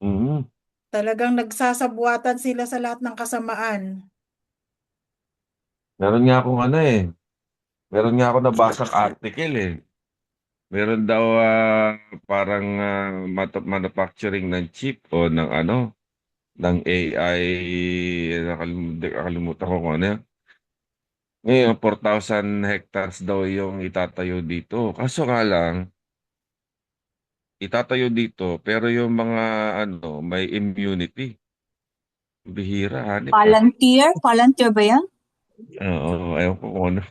Mm. Talagang nagsasabuatan sila sa lahat ng kasamaan. Meron nga akong ano eh. Meron nga ako nabasang article eh. Meron daw parang manufacturing ng chip o ng ano, ng AI, nakalimutan ko kung ano yan. Ngayon, 4,000 hectares daw yung itatayo dito. Kaso nga lang, itatayo dito, pero yung mga ano, may immunity. Bihira, hanip ah. Palantir? Palantir ba yan? Oo, ayaw ko kung ano.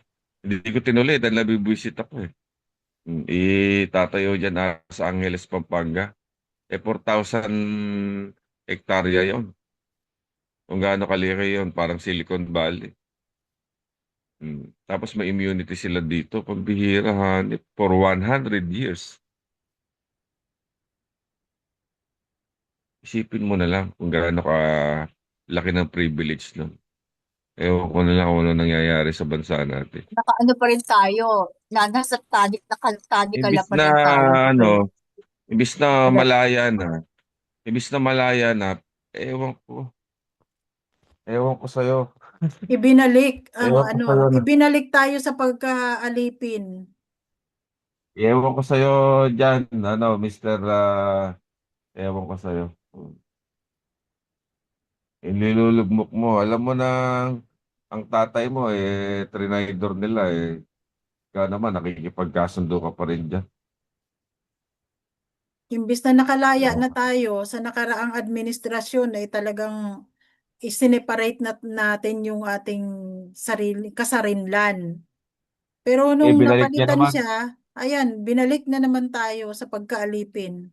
Hindi ko tinuloy dahil nabibwisit ako eh. Itatayo dyan sa Angeles, Pampanga. 4,000 hektarya yon. Kung gaano kalaki yon, parang Silicon Valley. Tapos may immunity sila dito. Pambihira, hanip. For 100 years. Isipin mo na lang kung gaano ka laki ng privilege nun. Ewan ko na lang kung ano nangyayari sa bansa natin. Nakaano pa rin tayo. Nasa tadik Imbis pa na rin tayo ano, dito. imbis na malaya na, imbis na malaya na, ewan ko, ewan ko sa'yo, Ibinalik ang ewan ko ano, sa'yo na, ibinalik tayo sa pagkaalipin. ewan ko sa'yo dyan, ano, Mr. Ewan ko sa'yo. Inilulugmok mo. Alam mo na, ang tatay mo, trinidor nila, Kaya naman, nakikipagkasundo ka pa rin dyan. Imbis na nakalaya Oo. na tayo sa nakaraang administrasyon ay talagang isineparate natin yung ating sarili, kasarinlan. Pero nung Binalik niya napalitan naman. siya, ayan, binalik na naman tayo sa pagkaalipin.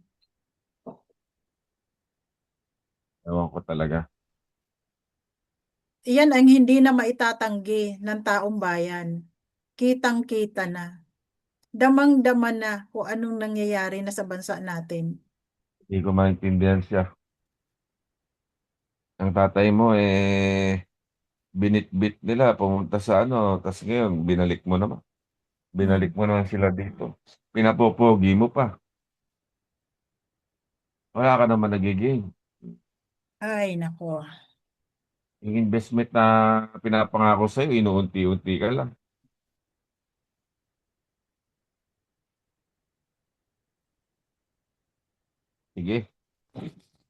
Ewan ko talaga. Iyan ang hindi na maitatanggi ng taong bayan. Kitang-kita na. Damang-dama na kung anong nangyayari na sa bansa natin. Hindi ko maintindihan siya. Ang tatay mo, binitbit nila, pumunta sa ano, tapos ngayon, binalik mo naman. Binalik mo naman sila dito. Pinapopogi mo pa. Wala ka naman nagiging. Ay, nako. Yung investment na pinapangako sa'yo, inuunti-unti ka lang. Sige,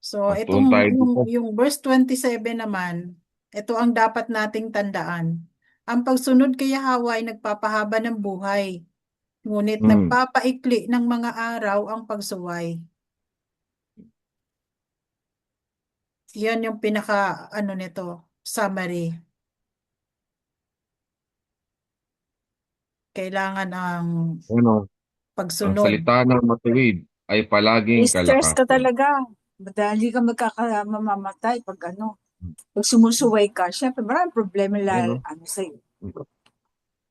So, magtuon tayo dito. yung verse 27 naman, ito ang dapat nating tandaan. Ang pagsunod kay Yahweh ay nagpapahaba ng buhay, ngunit Hmm. nagpapaikli ng mga araw ang pagsuway. Yan yung pinaka, ano nito, summary. Kailangan ang Ano, ang pagsunod. salita ng matuwid ay palaging Stress ka kalakasan. talaga. Madali ka mamamatay pag ano. Pag sumusuway ka, syempre maraming problema Ayun, no? ano sa'yo.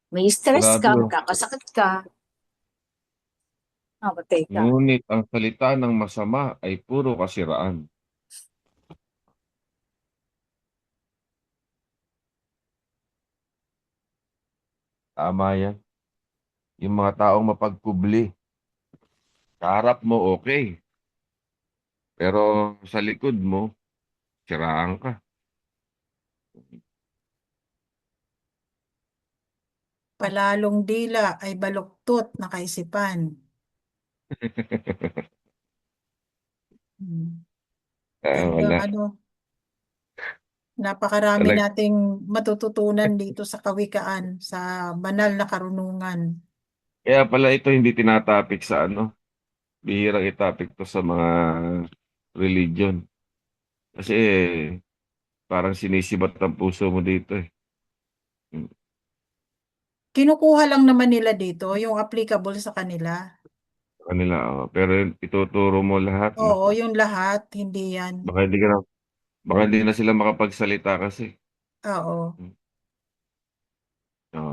May stress Grabe, ka, oh. magkakasakit ka, mamatay ka. Ngunit ang salita ng masama ay puro kasiraan. Tama yan. Yung mga taong mapagkubli, kaharap mo okay. Pero sa likod mo, siraan ka. Palalong dila ay baluktot na kaisipan. Talagang Wala. ano, napakarami Talag nating matututunan dito sa kawikaan, sa banal na karunungan. Kaya pala ito hindi tinatapik sa ano. Bihirang itapik to sa mga religion. Kasi parang sinisibat ang puso mo dito eh. Hmm. Kinukuha lang naman nila dito yung applicable sa kanila. Sa kanila, pero ituturo mo lahat, Oo, nako. yung lahat, hindi yan. Baka hindi ka na, baka hindi na sila makapagsalita kasi. Oo. Hmm.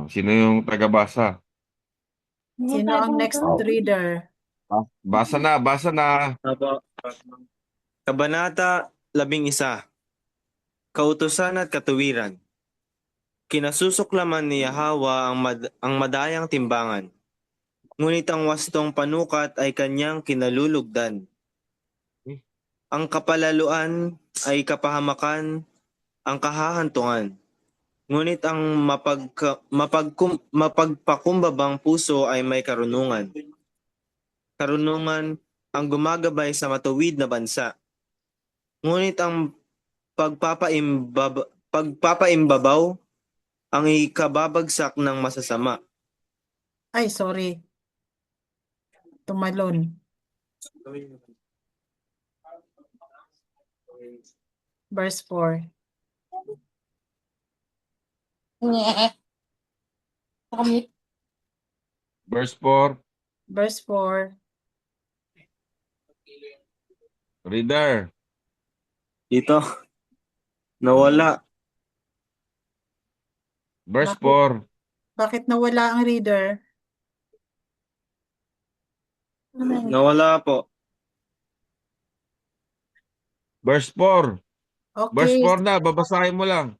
Sino yung tagabasa? Sino ang next Oh, reader? Basa na, basa na. Apo. Kabanata 11. Kautusan at katuwiran. Kinasusuklaman ni Yahawa ang madayang timbangan. Ngunit ang wastong panukat ay kanyang kinalulugdan. Ang kapalaluan ay kapahamakan, ang kahahantungan. Ngunit ang mapagpakumbabang puso ay may karunungan. Karunungan ang gumagabay sa matuwid na bansa. Ngunit ang pagpapaimbabaw ang ikababagsak ng masasama. Ay, sorry. Tumalon. Verse 4. Verse 4. Verse 4. Reader. Dito, nawala. Verse Bakit? 4. Bakit nawala ang reader? Nawala po. Verse 4. Verse Okay. 4 na, babasahin mo lang.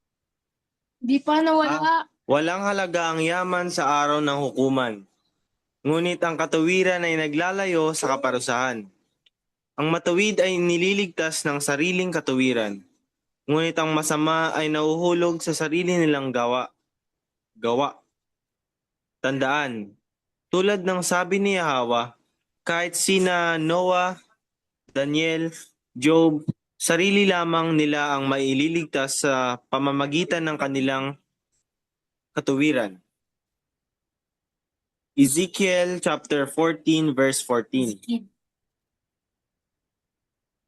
Di pa nawala. Walang halaga ang yaman sa araw ng hukuman. Ngunit ang katuwiran ay naglalayo sa kaparusahan. Ang matuwid ay nililigtas ng sariling katuwiran. Ngunit ang masama ay nauhulog sa sarili nilang gawa. Tandaan, tulad ng sabi ni Yahawa, kahit sina Noah, Daniel, Job, sarili lamang nila ang maililigtas sa pamamagitan ng kanilang katuwiran. Ezekiel chapter 14 verse 14.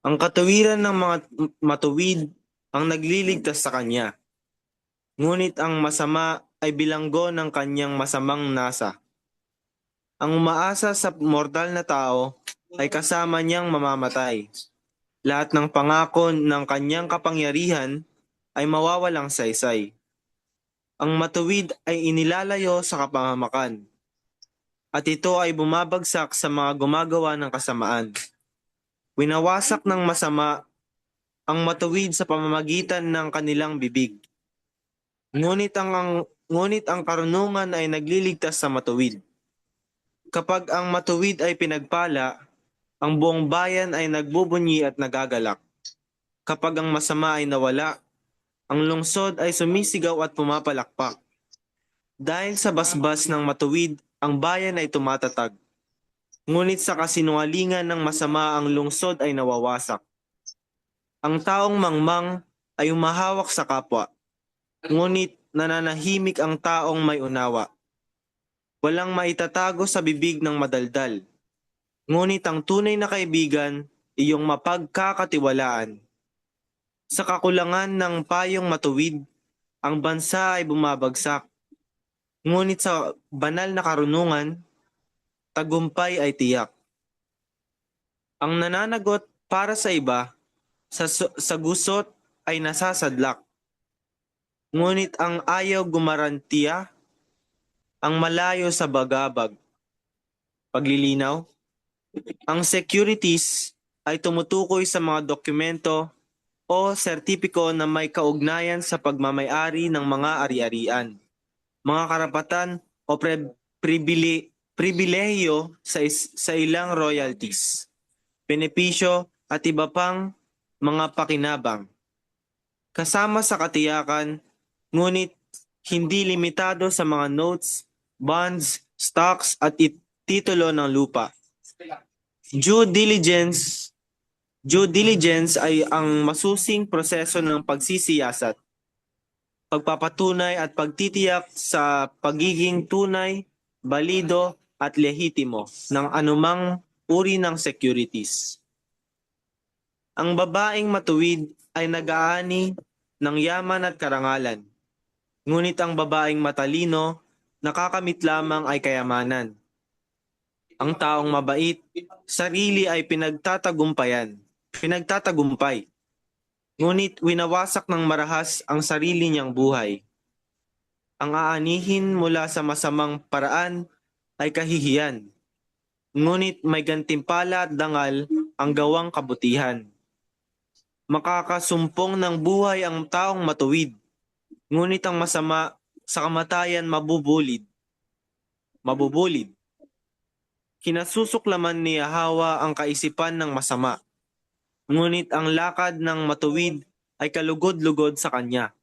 Ang katuwiran ng mga matuwid ang nagliligtas sa kanya. Ngunit ang masama ay bilanggo ng kanyang masamang nasa. Ang umaasa sa mortal na tao ay kasama niyang mamamatay. Lahat ng pangako ng kanyang kapangyarihan ay mawawalang saysay. Ang matuwid ay inilalayo sa kapahamakan. At ito ay bumabagsak sa mga gumagawa ng kasamaan. Winawasak ng masama ang matuwid sa pamamagitan ng kanilang bibig. Ngunit ang karunungan ay nagliligtas sa matuwid. Kapag ang matuwid ay pinagpala, ang buong bayan ay nagbubunyi at nagagalak. Kapag ang masama ay nawala, ang lungsod ay sumisigaw at pumapalakpak. Dahil sa basbas ng matuwid, ang bayan ay tumatatag. Ngunit sa kasinungalingan ng masama ang lungsod ay nawawasak. Ang taong mangmang ay umahawak sa kapwa. Ngunit nananahimik ang taong may unawa. Walang maitatago sa bibig ng madaldal. Ngunit ang tunay na kaibigan, iyong mapagkakatiwalaan. Sa kakulangan ng payong matuwid, ang bansa ay bumabagsak. Ngunit sa banal na karunungan, tagumpay ay tiyak. Ang nananagot para sa iba, sa gusot ay nasasadlak. Ngunit ang ayaw gumarantiya, ang malayo sa bagabag. Paglilinaw, ang securities ay tumutukoy sa mga dokumento o sertipiko na may kaugnayan sa pagmamay-ari ng mga ari-arian, mga karapatan o pribilehiyo sa ilang royalties, benepisyo at iba pang mga pakinabang. Kasama sa katiyakan, ngunit hindi limitado sa mga notes, bonds, stocks at titulo ng lupa. Due diligence ay ang masusing proseso ng pagsisiyasat, pagpapatunay at pagtitiyak sa pagiging tunay, balido at lehitimo ng anumang uri ng securities. Ang babaeng matuwid ay nag-aani ng yaman at karangalan, ngunit ang babaeng matalino nakakamit lamang ay kayamanan. Ang taong mabait, sarili ay pinagtatagumpay. Ngunit winawasak ng marahas ang sarili niyang buhay. Ang aanihin mula sa masamang paraan ay kahihiyan. ngunit may gantimpala at dangal ang gawang kabutihan. Makakasumpong ng buhay ang taong matuwid, ngunit ang masama sa kamatayan mabubulid. Kinasusuklaman ni Hawa ang kaisipan ng masama, ngunit ang lakad ng matuwid ay kalugod-lugod sa kanya.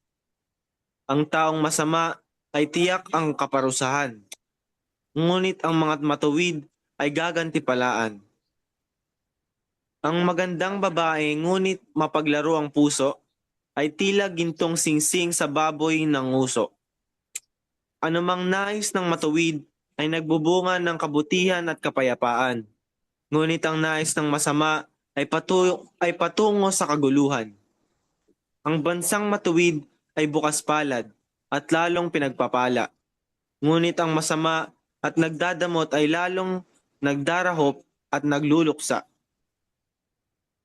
Ang taong masama ay tiyak ang kaparusahan, ngunit ang mga matuwid ay gagantipalaan. Ang magandang babae ngunit mapaglaro ang puso ay tila gintong singsing sa baboy ng nguso. Anumang nais ng matuwid ay nagbubunga ng kabutihan at kapayapaan, ngunit ang nais ng masama ay patungo sa kaguluhan. Ang bansang matuwid ay bukas palad at lalong pinagpapala, ngunit ang masama at nagdadamot ay lalong nagdarahop at nagluluksa.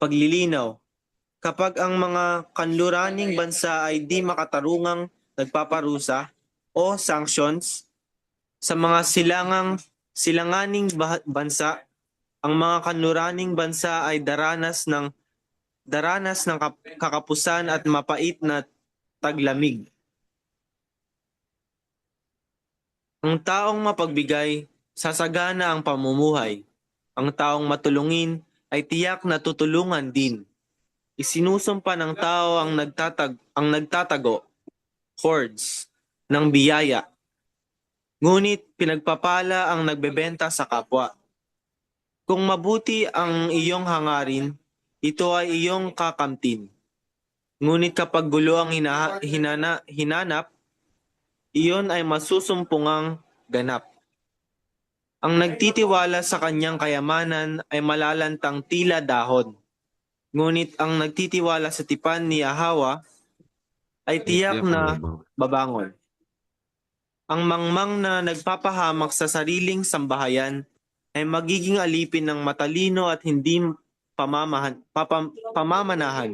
Paglilinaw. Kapag ang mga kanluraning bansa ay di makatarungang nagpaparusa o sanctions sa mga silanganing bansa, ang mga kanluraning bansa ay daranas ng kakapusan at mapait na taglamig. Ang taong mapagbigay, sasagana ang pamumuhay. Ang taong matulungin ay tiyak na tutulungan din. Isinusumpa ng tao ang nagtatago, hordes, ng biyaya. Ngunit pinagpapala ang nagbebenta sa kapwa. Kung mabuti ang iyong hangarin, ito ay iyong kakamtin. Ngunit kapag gulo ang hinanap, iyon ay masusumpungang ganap. Ang nagtitiwala sa kanyang kayamanan ay malalantang tila dahon. Ngunit ang nagtitiwala sa tipan ni Hawa ay tiyak na babangon. Ang mangmang na nagpapahamak sa sariling sambahayan ay magiging alipin ng matalino at hindi pamamanahan.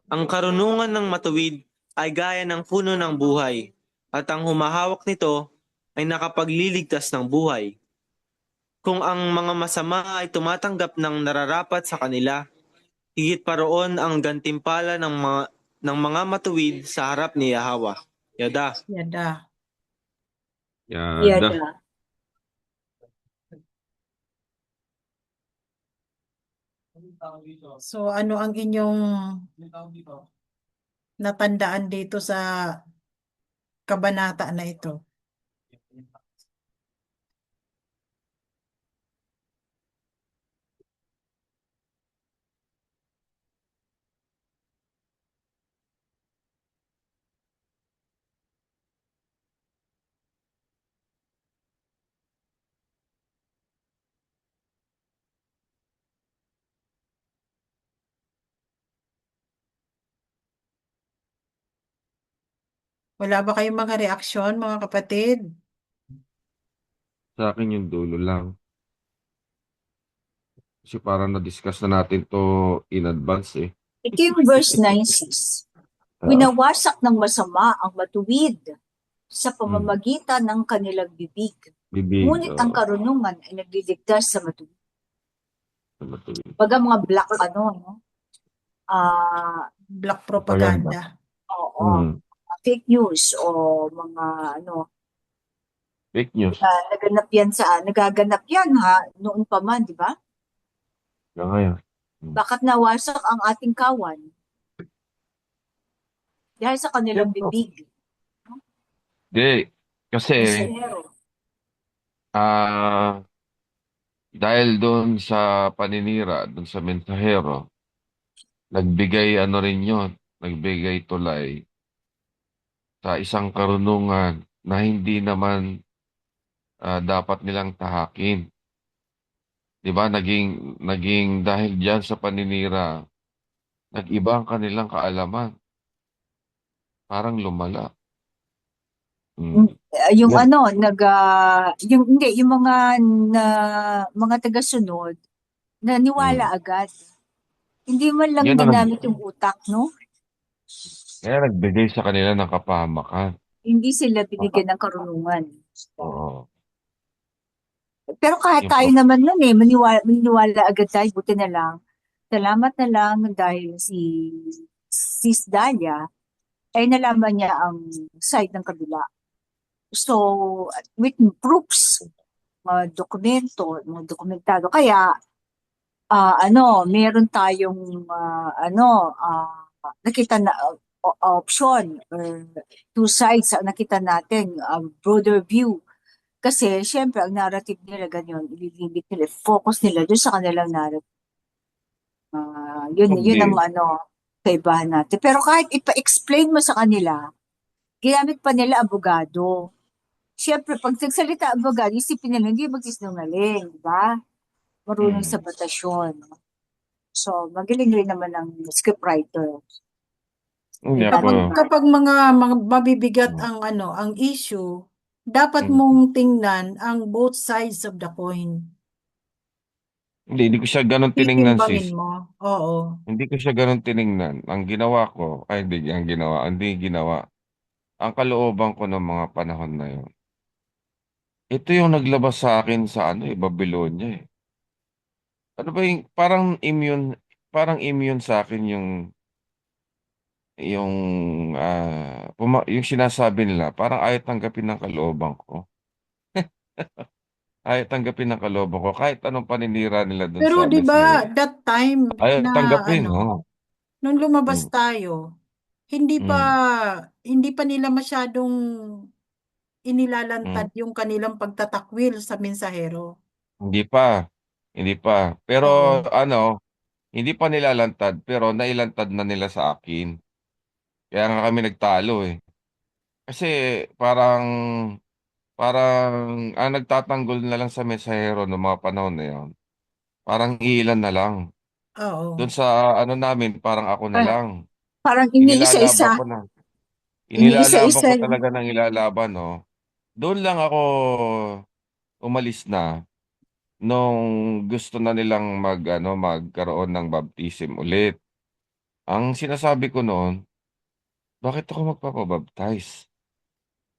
Ang karunungan ng matuwid ay gaya ng puno ng buhay, at ang humahawak nito ay nakapagliligtas ng buhay. Kung ang mga masama ay tumatanggap ng nararapat sa kanila, higit pa roon ang gantimpala ng mga matuwid sa harap ni Yahweh. Yada. Yada. Yada. So ano ang inyong natandaan dito sa kabanata na ito? Wala ba kayong mga reaksyon, mga kapatid? Sa akin yung dulo lang. Kasi parang na-discuss na natin to in advance eh. Ito yung verse 9, sis. Winawasak ng masama ang matuwid sa pamamagitan ng kanilang bibig. Ngunit ang karunungan ay nagliligtas sa matuwid. Baga mga black no? Black propaganda. Oo. Fake news o mga fake news. Nagaganap yan noon pa man, di ba? Ngayon. Bakit nawasak ang ating kawan? Dahil sa kanilang bibig. Di, kasi dahil doon sa paninira, doon sa mensahero, nagbigay rin yun, nagbigay tulay sa isang karunungan na hindi naman dapat nilang tahakin. Di ba? Naging dahil diyan sa paninira, nag-iba ang kanilang kaalaman. Parang lumala. Yung yung mga taga-sunod naniwala agad. Hindi man lang ginamit yung utak, no? Kaya nagbigay sa kanila ng kapahamakan. Hindi sila binigyan ng karunungan. Oo. Pero kahit Yung tayo pro- naman nun maniwala agad tayo, buti na lang. Salamat na lang dahil si Sis Dalia ay nalaman niya ang side ng kabila. So, with proofs, mga dokumento, mga dokumentado. Kaya, meron tayong, nakita na option or two sides ang nakita natin, broader view. Kasi, syempre, ang narrative nila ganyan, ililibit nila, focus nila doon sa kanilang narrative. Yun ang Hindi. kaibahan natin. Pero kahit ipa-explain mo sa kanila, ginamit pa nila abogado. Siyempre, pag nagsalita abogado, isipin nila, hindi magsisinungaling, di ba? Marunong sa Mm. batasyon. So, magaling rin naman ang scriptwriter. Hindi May ako. Kapag mga mabibigat Mm. ang issue, dapat Mm. mong tingnan ang both sides of the coin. Hindi ko siya ganun tiningnan, Titimbangin sis. mo. Oo. Hindi ko siya ganun tiningnan. Ang ginawa ko, ay hindi ginawa. Ang kalooban ko ng mga panahon na yun. Ito yung naglabas sa akin sa Babylonia eh. Ano ba yung parang immune sa akin yung yung sinasabi nila, parang ayaw tanggapin ng kalooban ko. Ayaw tanggapin ng kalooban ko kahit anong paninira nila dun Pero sa 'di ba mensahero. that time Ayaw na tanggapin, oh. nung lumabas Mm, tayo, hindi pa mm, hindi pa nila masyadong mm. inilalantad yung kanilang pagtatakwil sa mensahero. Hindi pa. Hindi pa. Pero Oo. ano, hindi pa nilalantad pero nailantad na nila sa akin. Kaya nga kami nagtalo eh. Kasi parang parang ang nagtatanggol na lang sa mensahero ng mga panahon na yun. Parang ilan na lang. Doon Oo. sa namin, parang ako na Ah, lang. parang Inilalaban ko na. Inilalaban iniisa-isa, ko talaga ng ilalaban, no. Doon lang ako umalis na nung gusto na nilang magkaroon ng baptism ulit. Ang sinasabi ko noon, bakit ako magpapabaptize?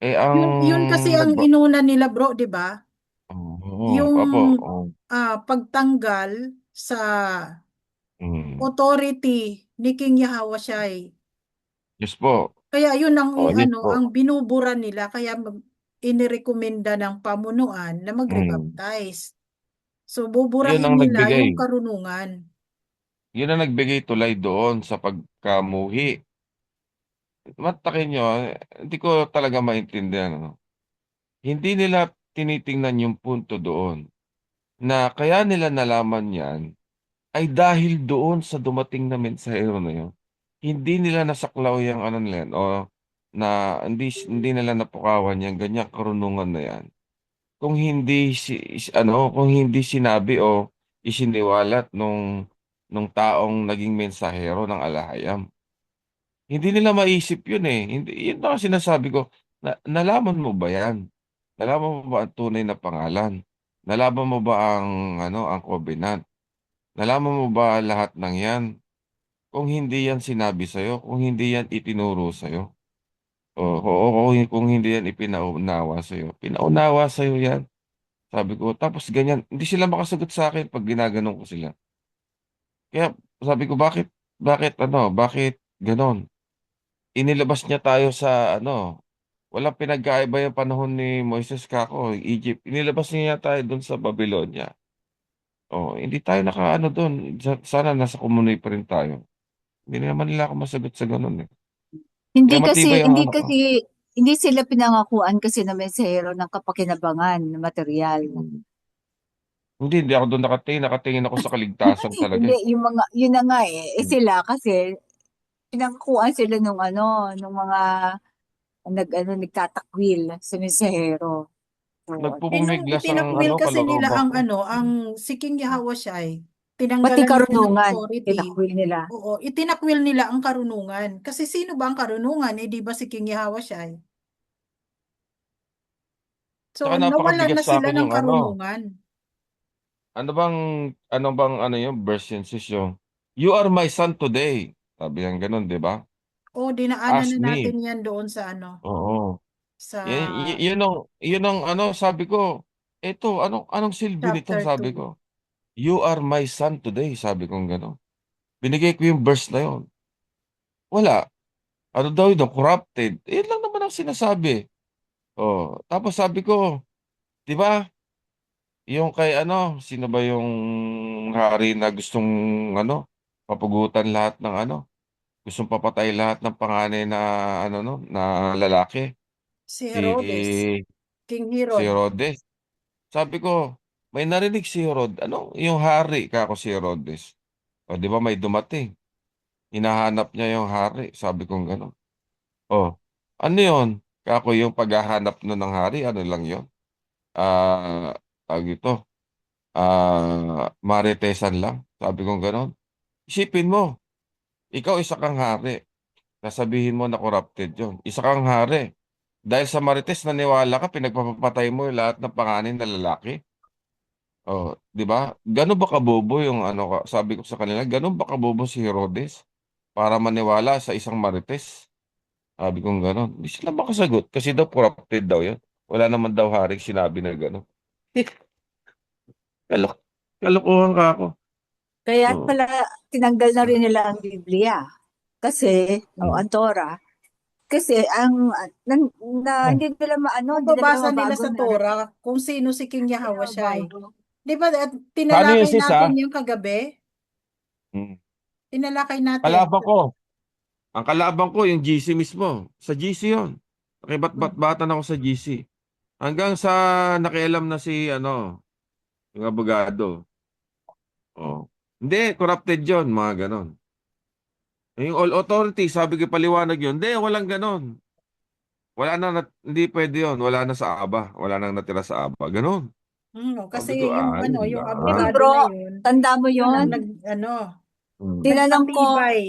Eh, ang Yun kasi ang nagba... inuna nila bro, 'di ba? Oo, Yung opo. Oh. pagtanggal sa Mm. authority ni King Yahawashai. Yes po. Kaya yun ang Oh, yes ang po. binubura nila kaya inirekomenda ng pamunuan na Mm. magre-baptize. So Yun buburahin ang nila nagbigay. yung karunungan. Yun ang nagbigay tulay doon sa pagkamuhi. Matakin nyo, hindi ko talaga maintindihan. Ano? Hindi nila tinitingnan yung punto doon na kaya nila nalaman yan ay dahil doon sa dumating na mensahero na yun. Hindi nila nasaklaw yung nila yan, o na hindi nila napukawan yung ganyang karunungan na yan. Kung hindi sinabi o isiniwalat nung taong naging mensahero ng alahayam. Hindi nila maisip yun eh. Hindi, yun na ang sinasabi ko. Nalaman mo ba yan? Nalaman mo ba ang tunay na pangalan? Nalaman mo ba ang covenant? Nalaman mo ba lahat ng yan? Kung hindi yan sinabi sa'yo, kung hindi yan itinuro sa'yo, kung hindi yan ipinaunawa sa'yo, pinaunawa sa'yo yan. Sabi ko, tapos ganyan, hindi sila makasagot sa akin pag ginaganon ko sila. Kaya sabi ko, bakit ganon? Inilabas niya tayo sa walang pinagkaiba yung panahon ni Moises kako, Egypt. Inilabas niya tayo doon sa Babylonia. Oh, hindi tayo nakaano doon. Sana nasa komunoy pa rin tayo. Hindi naman nila ako masagot sa ganun eh. hindi Kaya kasi, matibay ang hindi kasi, hindi sila pinangakuan kasi na mensahero ng kapakinabangan na material. Mm. Hindi ako doon nakatingin. Nakatingin ako sa kaligtasan talaga Hindi, eh. yun na nga eh. Mm. Sila kasi, pinangakuan sila nung mga nagtatakwil sa mensahero. So, Nung Nagpupumiglas ang itinakwil kasi nila kalooban ko. ang si King Yahawashai, pati tinanggalan nila ng karunungan, authority. tinakwil nila. Oo, itinakwil nila ang karunungan. Kasi sino ba ang karunungan? Eh, di ba si King Yahawashai? So, Saka nawalan napakabigat na sa sila akin ng yung karunungan. ano bang, yung verse census yung, you are my son today. Sabi yan ganun, di ba? O, dinaanan Ask na natin me. yan doon sa Oo. sa Yun ang sabi ko, Eto, anong silbi nito? Chapter Sabi 2. ko. You are my son today, sabi kong gano'n. Binigay ko yung verse na yon. Wala. Ano daw yun, corrupted. Yun lang naman ang sinasabi. Oh, tapos sabi ko, di ba, yung kay sino ba yung hari na gustong papugutan lahat ng gustong papatay lahat ng panganay na no, na lalaki, Si si Herodes. King si Herod. Herodes. Sabi ko, may narinig si Herod, yung hari ka ako si Herodes. O, di ba may dumating. Hinahanap niya yung hari. Sabi kong gano'n. Oh, ano yun? Kako yung paghahanap nun ng hari, ano lang yun? Tawag ito, maritesan lang. Sabi kong gano'n. Isipin mo, ikaw isa kang hari. Nasabihin mo na corrupted yun. Isa kang hari. Dahil sa marites, naniwala ka, pinagpapatay mo yung lahat ng panganin na lalaki. Oh, di ba? Ganun ba kabobo yung sabi ko sa kanila, ganun ba kabobo si Herodes para maniwala sa isang marites? Sabi kong gano'n. Hindi sila makasagot kasi daw corrupted daw yun. Wala naman daw haring sinabi na gano'n. Kalok Kalokohan ka ako. Kaya Oo. pala tinanggal na rin nila ang Biblia. Kasi, Mm. ang Torah. Kasi hindi nila Kung hindi nila babasa nila mabago sa na Torah, kung sino si King Yahawashi. mabago. Di ba, Paano yun tinalakay sis ha? natin yung kagabi? Mm. Tinalakay natin. Kalaban ko. Ang kalaban ko yung GC mismo. Sa GC yun. Nakibat-batan ako sa GC. Hanggang sa nakialam na si yung abogado. Oh. Hindi, corrupted yun, mga ganon. Yung all authority, sabi ko paliwanag yun. Hindi, walang ganon. Hindi pwede yun. Wala na sa ABA. Wala nang natira sa ABA. Ganon. Sabi ko, Kasi yung yun yung Di ba lang. abogado bro, na yun, tanda mo yun ang yon? Mm. Tinanong ko, nagpatibay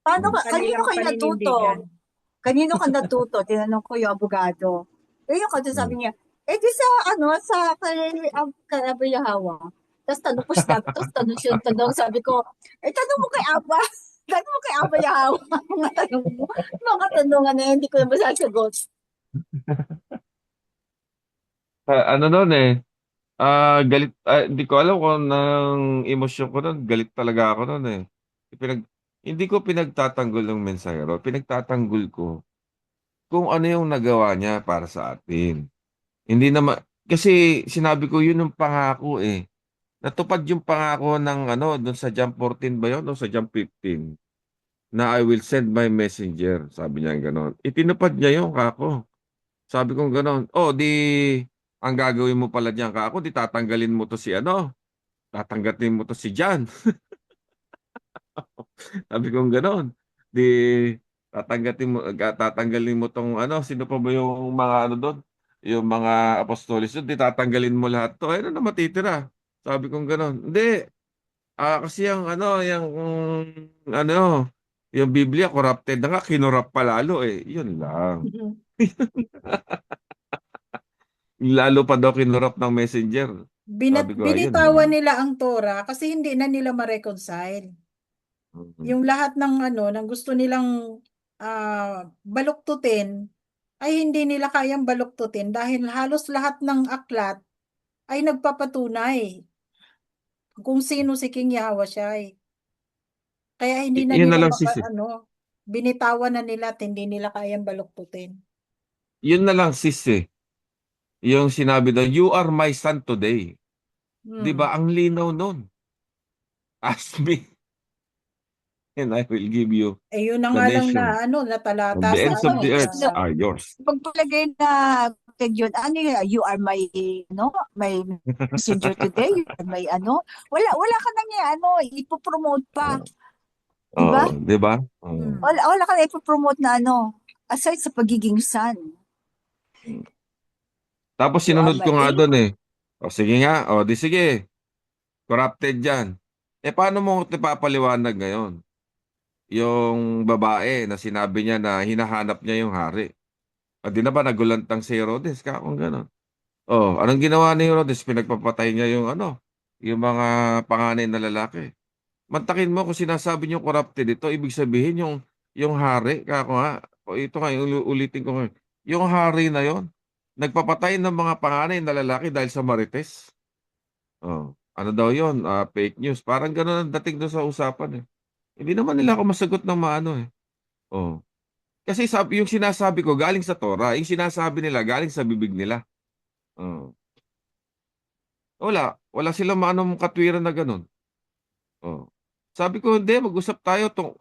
Mm. ng kanino kanilang kayo natuto? paninindigan. Kanino ka natuto? Tinanong ko yung abogado. Yung sabi Mm. niya, di sa, kay Abba Yahawa. Tapos tanong ko siya, tapos tanong, sabi ko, tanong mo kay Abba. Tanong mo kay Abba Yahawa. Mga tanungan na yun, hindi ko na masasagot. Ano nun galit, hindi ko alam kung nang emosyon ko nun, galit talaga ako nun eh. Pinag, hindi ko pinagtatanggol ng mensahero, pinagtatanggol ko kung ano yung nagawa niya para sa atin. Hindi naman, kasi sinabi ko yun yung pangako eh. Natupad yung pangako ng doon sa John 14 ba yun o sa John 15 na I will send my messenger. Sabi niya gano'n. Itinupad niya yung kako. Sabi ko gano'n. Oh, di ang gagawin mo pala diyan kako, di tatanggalin mo to si tatanggatin mo to si John. Sabi ko gano'n. Di tatanggalin mo tong sino pa ba yung mga doon? Yung mga apostolis doon, di tatanggalin mo lahat to. Ano na matitira? Sabi ko gano'n. Hindi. Kasi yung yung Biblia corrupted na nga, kinurap pa lalo eh. Yun lang. Lalo pa daw kinurap ng messenger. Sabi ko, ayun Binitawan lang. nila ang Torah kasi hindi na nila ma-reconcile. Yung lahat ng gusto nilang baluktutin ay hindi nila kayang baluktutin dahil halos lahat ng aklat ay nagpapatunay kung sino si King Yahawashi. Kaya hindi na Yun na nila lang sis. binitawan na nila at hindi nila kayang baluktutin. Yun na lang sis eh. Yung sinabi daw, you are my son today. Di ba? Ang linaw nun. Ask me and I will give you Yun na the nga lang nation. na natalata The sa ends of the earth sa are yours. Pagpalagay na yun, you are my, my messenger today, you are my, wala ka na niya, ipopromote pa. Diba? Di ba? Wala ka na ipopromote na aside sa pagiging son. Tapos You are sinunod ko my nga doon eh. O sige nga, di sige. Corrupted yan. Paano mo ipapaliwanag ngayon? Yung babae na sinabi niya na hinahanap niya yung hari. O di na ba nagulantang si Herodes? Kung gano'n. Anong ginawa ni Herodes? Pinagpapatay niya yung yung mga panganay na lalaki. Mantakin mo kung sinasabi niyo corrupted ito, ibig sabihin yung hari, kako nga. Ito nga, ulitin ko ngayon. Yung hari na yon, nagpapatay ng mga panganay na lalaki dahil sa marites. Oh, ano daw yun? Fake news. Parang gano'n ang dating doon sa usapan eh. Hindi naman nila ako masagot ng maano eh. Oh. Kasi yung sinasabi ko galing sa Torah, yung sinasabi nila galing sa bibig nila. Oh. Wala silang maanong katwiran na ganun. Oh. Sabi ko, hindi, mag-usap tayo tong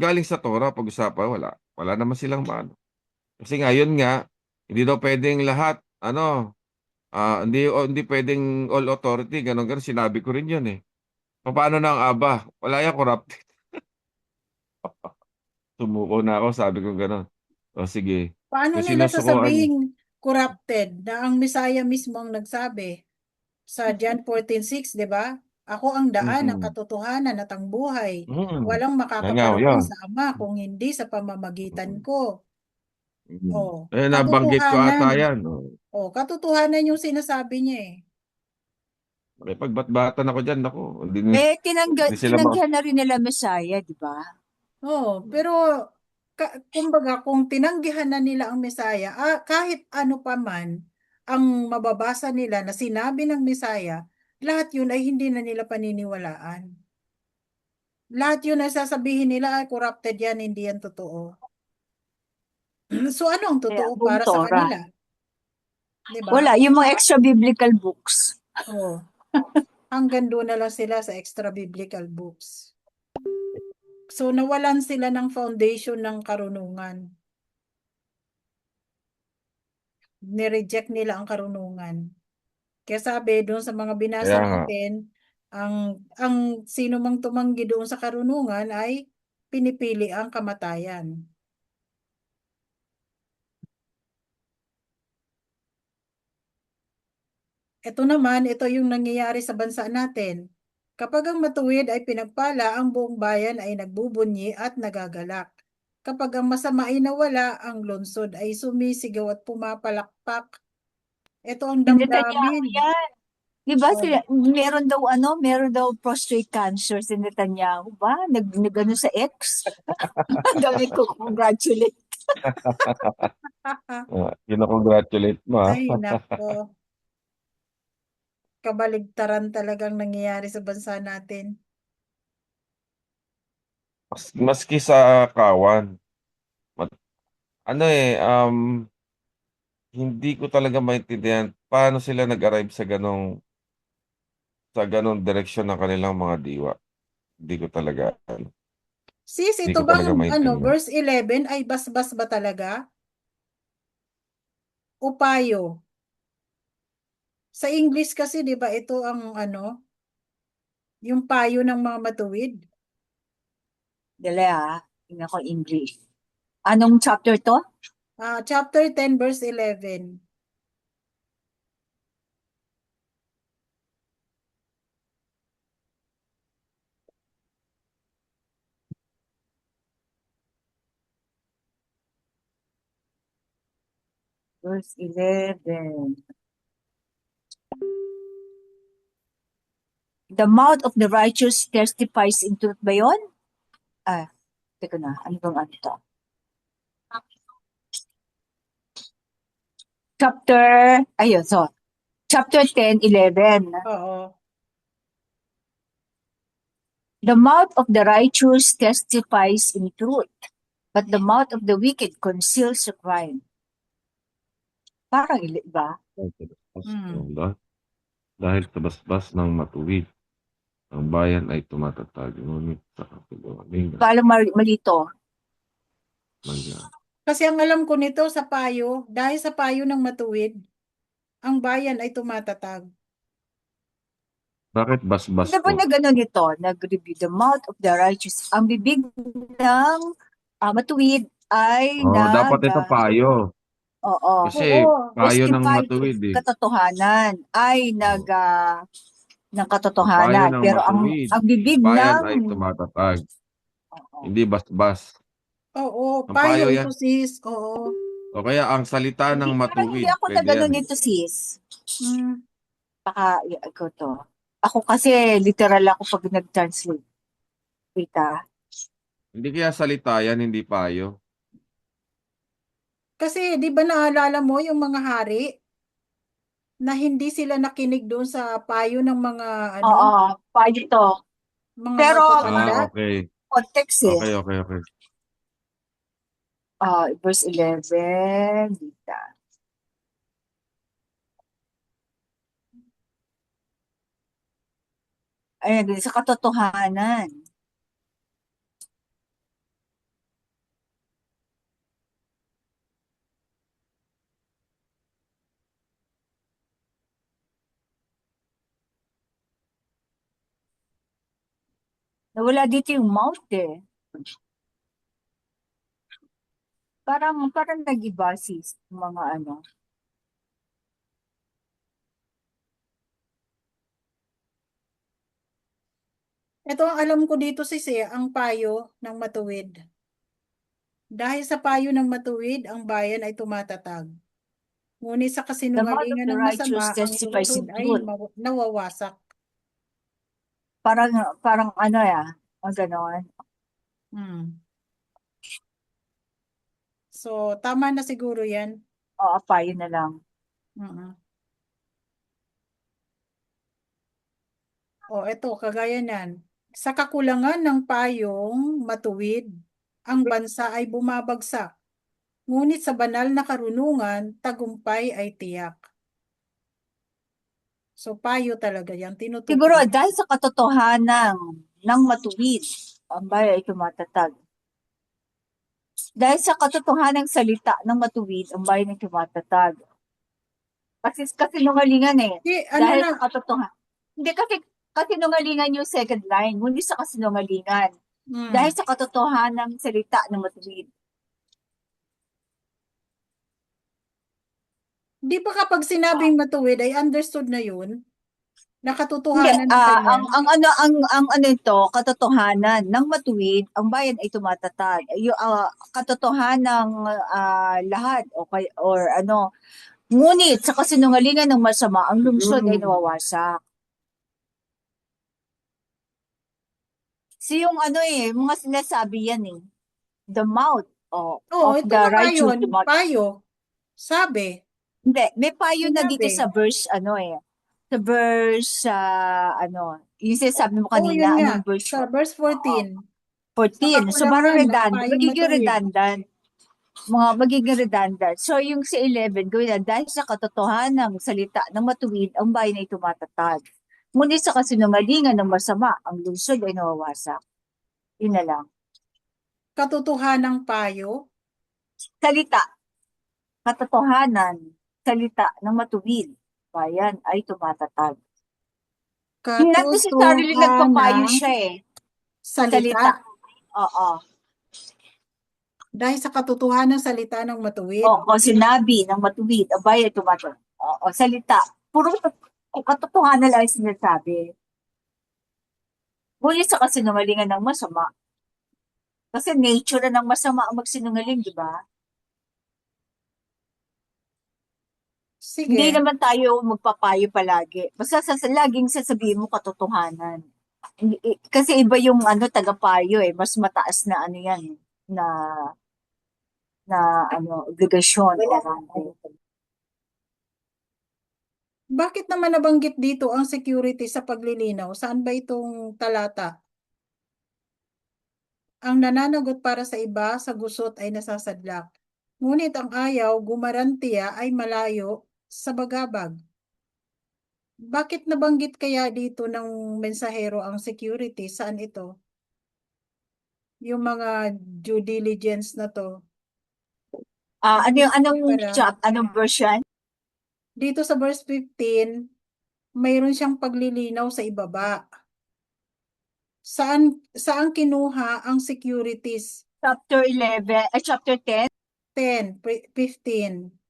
galing sa Torah, pag-usapan, wala naman silang maano. Kasi ngayon nga, hindi daw pwedeng lahat, hindi pwedeng all authority, ganun, sinabi ko rin yun eh. Paano na ang Aba? Wala yan, corrupted. Sumuko na ako, sabi ko ganun. O sige, Paano kung nila sinusukuan, sasabing corrupted na ang Messiah mismo ang nagsabi? Sa John 14:6, 'di ba? Ako ang daan, ang mm, katotohanan at ang buhay. mm, Walang nangaw makakaparating yun. sa Ama kung hindi sa pamamagitan ko. Oh, Nabanggit ko ata katotohanan. yan. Oh, katotohanan yung sinasabi niya eh. Makipagbatbatan ako dyan, ako. Hindi sila tinanggihan na rin nila Messiah, di ba? Oh, pero kumbaga kung tinanggihan na nila ang Messiah, kahit ano pa man ang mababasa nila na sinabi ng Messiah, lahat yun ay hindi na nila paniniwalaan. Lahat yun ay sasabihin nila ay corrupted yan, hindi yan totoo. So ano ang Kaya totoo buong para sa Torah. kanila? 'Di ba? Wala, yung mga extra biblical books. Oh. Hanggang doon na lang sila sa extra biblical books. So nawalan sila ng foundation ng karunungan. Nireject nila ang karunungan. Kaya sabi doon sa mga binasa Kaya nga, natin, ang sino mang tumanggi doon sa karunungan ay pinipili ang kamatayan. Ito naman, ito yung nangyayari sa bansa natin. Kapag ang matuwid ay pinagpala, ang buong bayan ay nagbubunyi at nagagalak. Kapag ang masama ay nawala, ang lungsod ay sumisigaw at pumapalakpak. Ito ang Si Netanyahu damdamin. yan. Di ba? Oh, Meron daw prostate cancer si Netanyahu ba? Nag-ano sa X? Dami ko congratulate. kinakongratulate mo. ay, nako. Kabaligtaran talagang nangyayari sa bansa natin. Maski sa kawan. Ano hindi ko talaga maintindihan paano sila nag-arrive sa ganong direksyon ng kanilang mga diwa. Hindi ko talaga, Sis, hindi ito ko talaga bang maintindihan. verse 11 ay basbas ba talaga? O payo? Sa English kasi, di ba, ito ang yung payo ng mga matuwid. Dali tingnan ko English. Anong chapter to? Chapter 10, verse 11. Verse 11. The mouth of the righteous testifies in truth ba yun? Teka na. Ano bang ano to? Chapter 10, 11. Oo. The mouth of the righteous testifies in truth, but the mouth of the wicked conceals a crime. Parang iba. Dahil sa basbas ng matuwid, ang bayan ay tumatatag, ngunit sa kapagaling Parang malito. Kasi ang alam ko nito sa payo, dahil sa payo ng matuwid, ang bayan ay tumatatag. Bakit basbas Ano ba po? na gano'n ito? Nag-review the mouth of the righteous. Ang bibig ng matuwid ay Dapat ito payo. Oo. Kasi payo ng Testify matuwid to katotohanan ay ng Ang payo katotohanan. ng Pero matuwid, ang bibig bayan ng ay tumatatag, Oo. hindi basbas. Oo, Ang payo payo ito yan. sis. Oo. O kaya ang salita ng Parang hindi matuwid, ako na pwede yan. gano'n nito, sis. Hmm. Baka ako to. Ako kasi literal ako pag nag-translate. Wait Hindi kaya salita yan, hindi payo. Kasi di ba naalala mo yung mga hari na hindi sila nakinig doon sa payo ng mga Oo, payo to. mga Pero matatanda. Okay. context eh. Okay. Verse 11. Dita. Ayan, sa katotohanan. Nawala dito yung mouth eh. Parang nag-iba sis, mga ano. Ito ang alam ko dito ang payo ng matuwid. Dahil sa payo ng matuwid, ang bayan ay tumatatag. Ngunit sa The mouth of kasinungalingan the ng righteous masama, ang testifies lungsod of ay good. nawawasak. Parang ano ang ganon. So, tama na siguro yan. Oo, payo na lang. O, ito, kagaya nan. Sa kakulangan ng payong matuwid, ang bansa ay bumabagsak. Ngunit sa banal na karunungan, tagumpay ay tiyak. So, payo talaga yan. Tinutukoy. Siguro dahil sa katotohanan ng matuwid, ang bayan ay tumatatag. Dahil sa katotohanan ng salita ng matuwid, ang bayan ay tumatatag. Kasi kasinungalingan eh. Dahil sa katotohanan. Hindi kasi kasinungalingan yung second line, ngunit sa kasinungalingan. Dahil sa katotohanan ng salita ng matuwid. Di ba kapag sinabing matuwid ay understood na yun? Hindi, Nakatotohanan ng ganyan? ang ano ito, katotohanan ng matuwid, ang bayan ay tumatatag. Yung katotohanan ng lahat or ano, ngunit sa kasinungalingan ng masama, ang lungsod ay nawawasak. Yung ano mga sinasabi yan eh. The mouth of ito the na ba righteous. yun? Payo. Sabi. Hindi, may payo na Sinabi. dito sa verse sa verse yung sinasabi mo kanina, yun anong verse? Sa verse 14. 14. So, parang redundant. Magiging redundant. So, yung sa 11, gawin na, dahil sa katotohanan ng salita ng matuwid, ang bayan ay tumatatag. Ngunit sa kasinungalingan ng masama, ang lungsod ay nawawasak. Yun na lang. Katotohanang payo? Salita. Katotohanan. Salita ng matuwid. Bayan ay tumatatag. Not necessarily nagpapayo siya eh. Salita. Oo. Dahil sa katotohanan ng salita ng matuwid. Oo, sinabi ng matuwid, ang bayan ay tumatatag. Oo, salita. Puro katotohanan lang yung sinasabi. Ngunit sa kasinungalingan ng masama. Kasi nature na ng masama ang magsinungaling, di ba? Sige. Hindi naman tayo magpapayo palagi. Basta laging sasabihin mo katotohanan. Kasi iba yung tagapayo mas mataas na yan na obligasyon. Bakit naman nabanggit dito ang security sa paglilinaw? Saan ba itong talata? Ang nananagot para sa iba sa gusot ay nasasadlak. Ngunit ang ayaw gumarantiya ay malayo sa bagabag. Bakit nabanggit kaya dito ng mensahero ang security? Saan ito? Yung mga due diligence na to. Anong version? Dito sa verse 15, mayroon siyang paglilinaw sa ibaba. Saan kinuha ang securities? Chapter 11, chapter 10? 10, 15.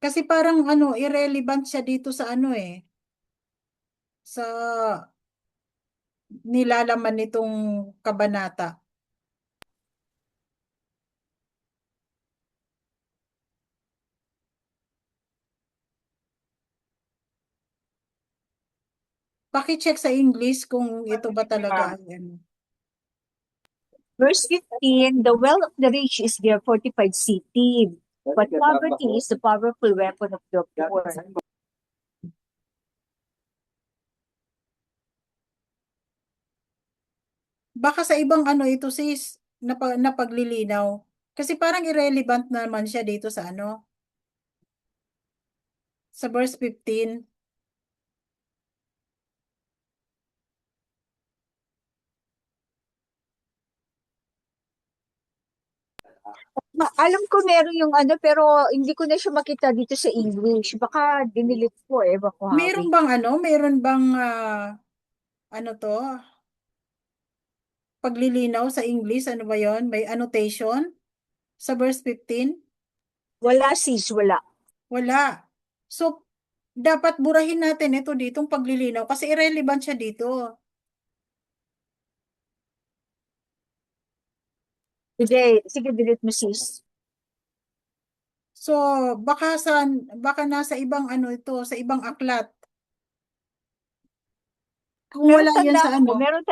Kasi parang irrelevant siya dito sa sa nilalaman nitong kabanata. Paki-check sa English kung ito ba talaga ay ano. Verse 15, the wealth of the rich is their fortified city, but poverty is the powerful weapon of the poor. Baka sa ibang ano ito sis, napaglilinaw. Kasi parang irrelevant naman siya dito sa ano, sa verse 15. Alam ko meron yung ano, pero hindi ko na siya makita dito sa English. Baka dinilit ko eh, baka Meron bang ano, meron bang ano to, paglilinaw sa English, ano ba yon? May annotation sa verse 15? Wala sis, wala. Wala. So, dapat burahin natin ito ditong paglilinaw kasi irrelevant siya dito. Sige, delete mo sis. So, baka nasa ibang ano ito, sa ibang aklat. Kung Pero wala yan sa tandaan mo, ano,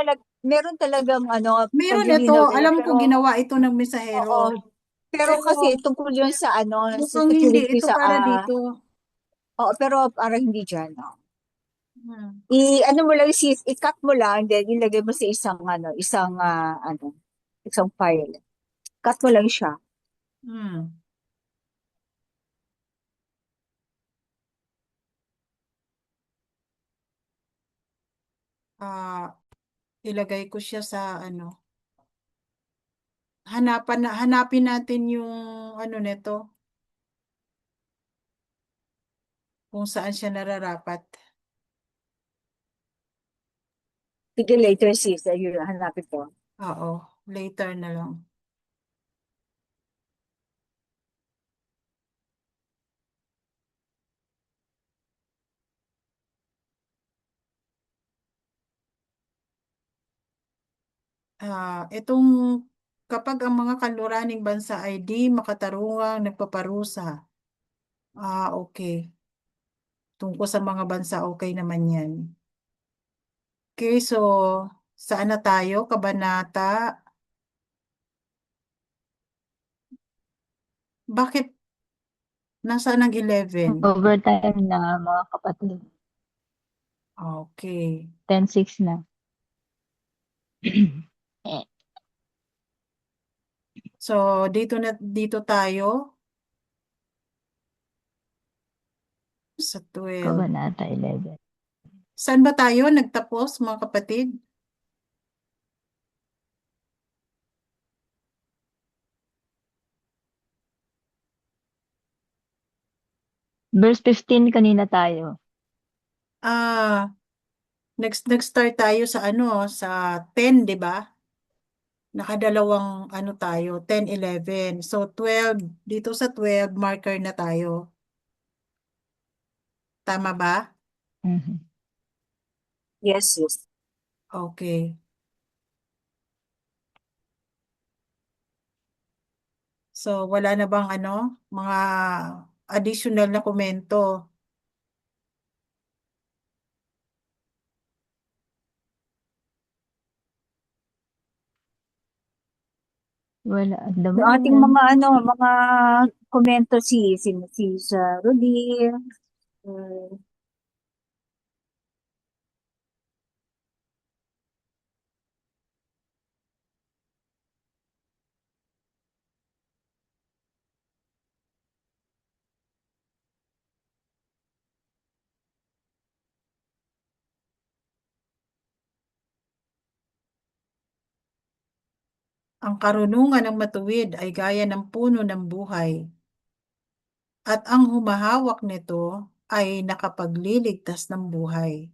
meron talagang ano, meron ito, paglilinaw yan. alam ko Pero, ginawa ito ng oo, mensahero. pero Pero kasi tungkol yun sa ano, sa mukhang hindi security ito sa, para dito. oo, pero parang hindi dyan. No? Hmm. Ano mo lang sis, i-cut mo lang, then ilagay mo sa isang ano, isang file. Cut mo lang siya. Hmm. Ah, ilagay ko siya sa ano. Hanapin natin yung ano nito, kung saan siya nararapat. Sige, later sis, ayun, hanapin ko. Oo, later na lang. Itong kapag ang mga kanluraning bansa ay di makatarungang nagpaparusa. Okay. Tungkol sa mga bansa, okay naman yan. Okay, so saan na tayo? Kabanata. Bakit nasaan ang 11? Overtime na mga kapatid. Okay. 10-6 na. So dito tayo sa 12. Kabanata 11. Saan ba tayo nagtapos, mga kapatid? Verse 15 kanina tayo. Nag-start tayo sa ano, sa 10, di ba? Nakadalawang ano tayo, 10, 11. So 12, dito sa 12, marker na tayo. Tama ba? Mhm. Yes, yes. Okay. So wala na bang ano, mga additional na komento? Wala. Ang dami Yung ating yan. mga komento si Rudy, Ang karunungan ng matuwid ay gaya ng puno ng buhay, at ang humahawak nito ay nakapagliligtas ng buhay.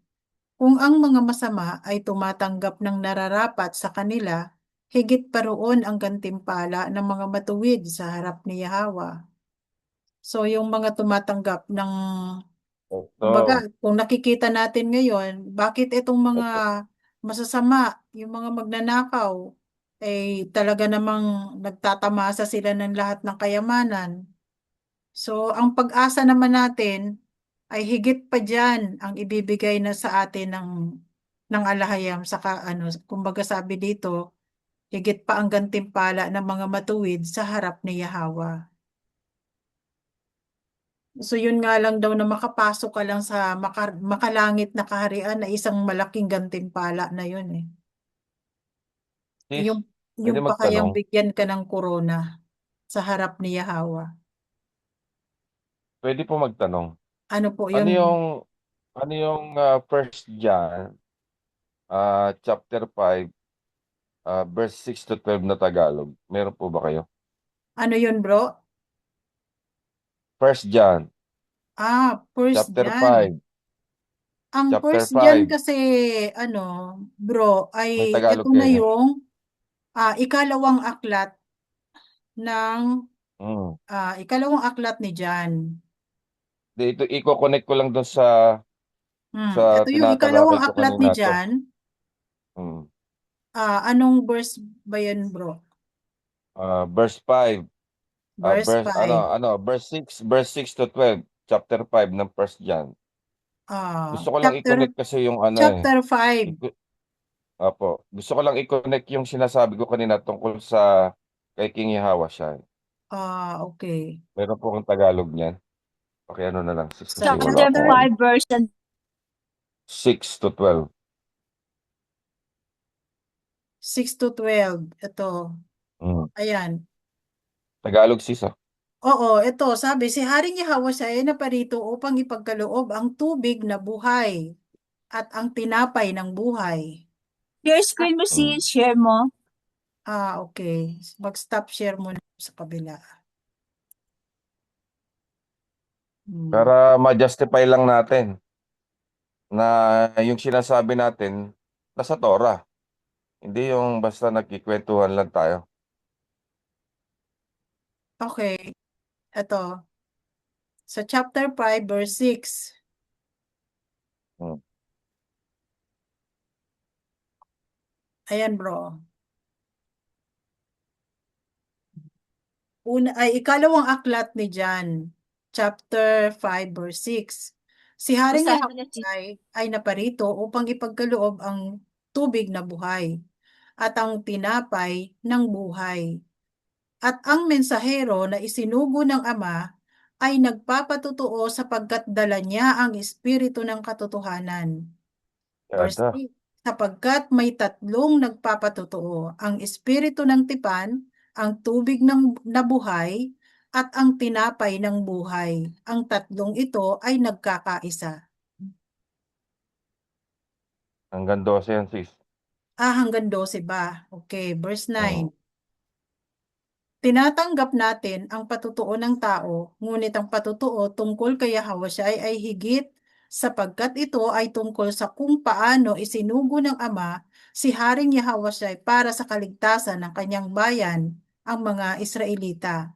Kung ang mga masama ay tumatanggap ng nararapat sa kanila, higit pa roon ang gantimpala ng mga matuwid sa harap ni Yahweh. So yung mga tumatanggap ng, kumbaga, kung nakikita natin ngayon, bakit itong mga masasama, yung mga magnanakaw, talaga namang nagtatamasa sila ng lahat ng kayamanan. So ang pag-asa naman natin ay higit pa dyan ang ibibigay na sa atin ng alahayam. Saka kumbaga sabi dito, higit pa ang gantimpala ng mga matuwid sa harap ni Yahweh. So yun nga lang daw na makapasok ka lang sa makalangit na kaharian na isang malaking gantimpala na yun eh. Sis, Yung, pwede yung pa kayang magtanong? bigyan ka ng corona sa harap ni Yahweh. Pwede po magtanong. Ano po Ano yun? yung ano yung 1 John chapter 5 verse 6 to 12 na Tagalog? Meron po ba kayo? Ano yun, bro? 1 John First chapter John. 5, Ang chapter first John 5. kasi, bro, May ay ito Tagalog na kayo? yung ikalawang aklat ng, Mm. ikalawang aklat ni John. Ito, i-connect ko lang doon sa Ito yung tinatalakay ikalawang ko aklat ni kanina to. John. Mm. Anong verse ba yun, bro? Verse 5. Verse 5. Verse 6, verse 6 to 12, chapter 5 ng 1 John. Gusto ko lang Chapter i-connect kasi yung chapter 5. Apo. Gusto ko lang i-connect yung sinasabi ko kanina tungkol sa kay King Yahweh. Okay. Meron po akong Tagalog niyan. Okay, ano na lang, sis, kasi wala Chapter akong 5 verse 6 to 12. 6 to 12. Ito. Mm. Ayan. Tagalog, sis, Oo, ito, sabi, si Haring Yahweh ay naparito upang ipagkaloob ang tubig na buhay at ang tinapay ng buhay. Share screen mo, sis. Share mo. Okay. Mag-stop share muna sa kabila. Para ma-justify lang natin na yung sinasabi natin nasa Torah. Hindi yung basta nagkikwentuhan lang tayo. Okay. Ito. Sa chapter 5, verse 6. Ayan, bro. Ikalawang aklat ni John, chapter 5, verse 6. Si Haring Basahin mo na, sis. Yahweh ay naparito upang ipagkaloob ang tubig na buhay at ang tinapay ng buhay. At ang mensahero na isinugo ng Ama ay nagpapatutuo sapagkat dala niya ang espiritu ng katotohanan. Verse Yada. 3. Sapagkat may tatlong nagpapatutuo, ang espiritu ng tipan, ang tubig ng nabuhay, at ang tinapay ng buhay. Ang tatlong ito ay nagkakaisa. Hanggang 12 yan, sis. Hanggang 12 ba? Okay, verse 9. Oo. Tinatanggap natin ang patutuo ng tao, ngunit ang patutuo tungkol kay Yahweh ay higit sapagkat ito ay tungkol sa kung paano isinugo ng Ama si Haring Yahweh para sa kaligtasan ng kanyang bayan, ang mga Israelita.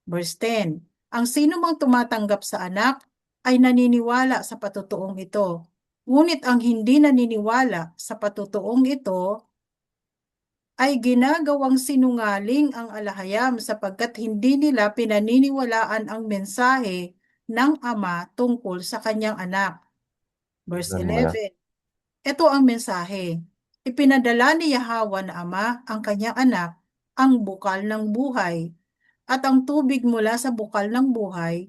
Verse 10. Ang sino mang tumatanggap sa anak ay naniniwala sa patutuong ito. Ngunit ang hindi naniniwala sa patutuong ito ay ginagawang sinungaling ang alahayam sapagkat hindi nila pinaniniwalaan ang mensahe ng Ama tungkol sa kanyang anak. Verse Tignan mo yan. 11. Ito ang mensahe. Ipinadala ni Yahweh na Ama ang kanyang anak, ang bukal ng buhay, at ang tubig mula sa bukal ng buhay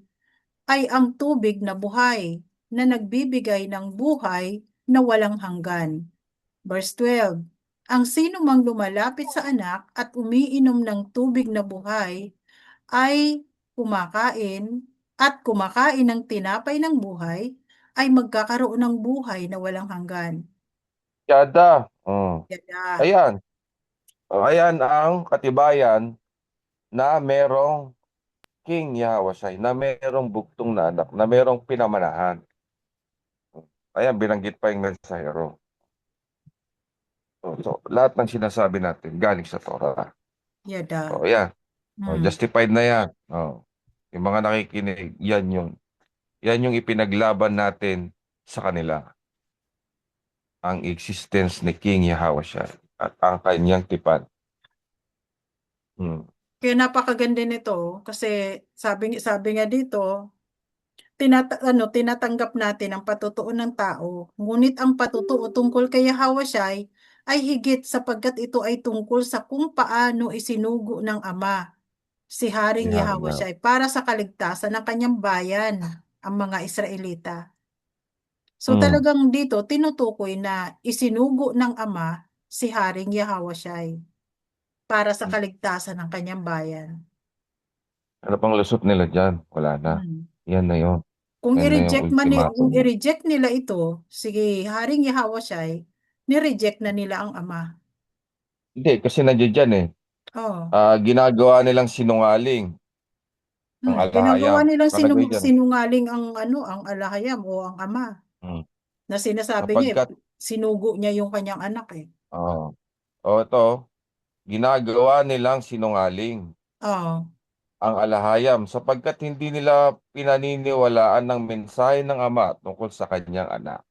ay ang tubig na buhay na nagbibigay ng buhay na walang hanggan. Verse 12. Ang sino mang lumalapit sa anak at umiinom ng tubig na buhay ay kumakain ng tinapay ng buhay ay magkakaroon ng buhay na walang hanggan. Yada. Yada. Ayan. Ayan ang katibayan na merong King Yahweh, na merong buktong na anak, na merong pinamanahan. Ayan, binanggit pa yung mensahero. So, lahat ng sinasabi natin galing sa Torah. Yada. Ayan. Justified na yan. Yung mga nakikinig, yan yung ipinaglaban natin sa kanila. Ang existence ni King Yahweh at ang kanyang tipan. Kaya napakaganda nito kasi sabi nga dito, tinatanggap natin ang patutuo ng tao, ngunit ang patutuo tungkol kay Yahawasyay ay higit sapagkat ito ay tungkol sa kung paano isinugo ng Ama si Haring Yahawasyay para sa kaligtasan ng kanyang bayan, ang mga Israelita. So talagang dito tinutukoy na isinugo ng Ama si Haring Yahawasyay para sa kaligtasan ng kanyang bayan. Ano pang lusot nila dyan? Wala na. Yan na yun. Kung Yan na yung i-reject ultimatum. i-reject nila ito, sige, Haring Yahawasyay, ni-reject na nila ang Ama. Hindi, kasi nandiyan dyan eh. Oh. Ginagawa nilang sinungaling ang Ginagawa alahayam. nilang Nakalagay dyan. sinungaling ang alahayam o ang Ama. Na sinasabi niya, sinugo niya yung kanyang anak eh. Ito, ginagawa nilang sinungaling ang alahayam sapagkat hindi nila pinaniniwalaan ng mensahe ng Ama tungkol sa kanyang anak.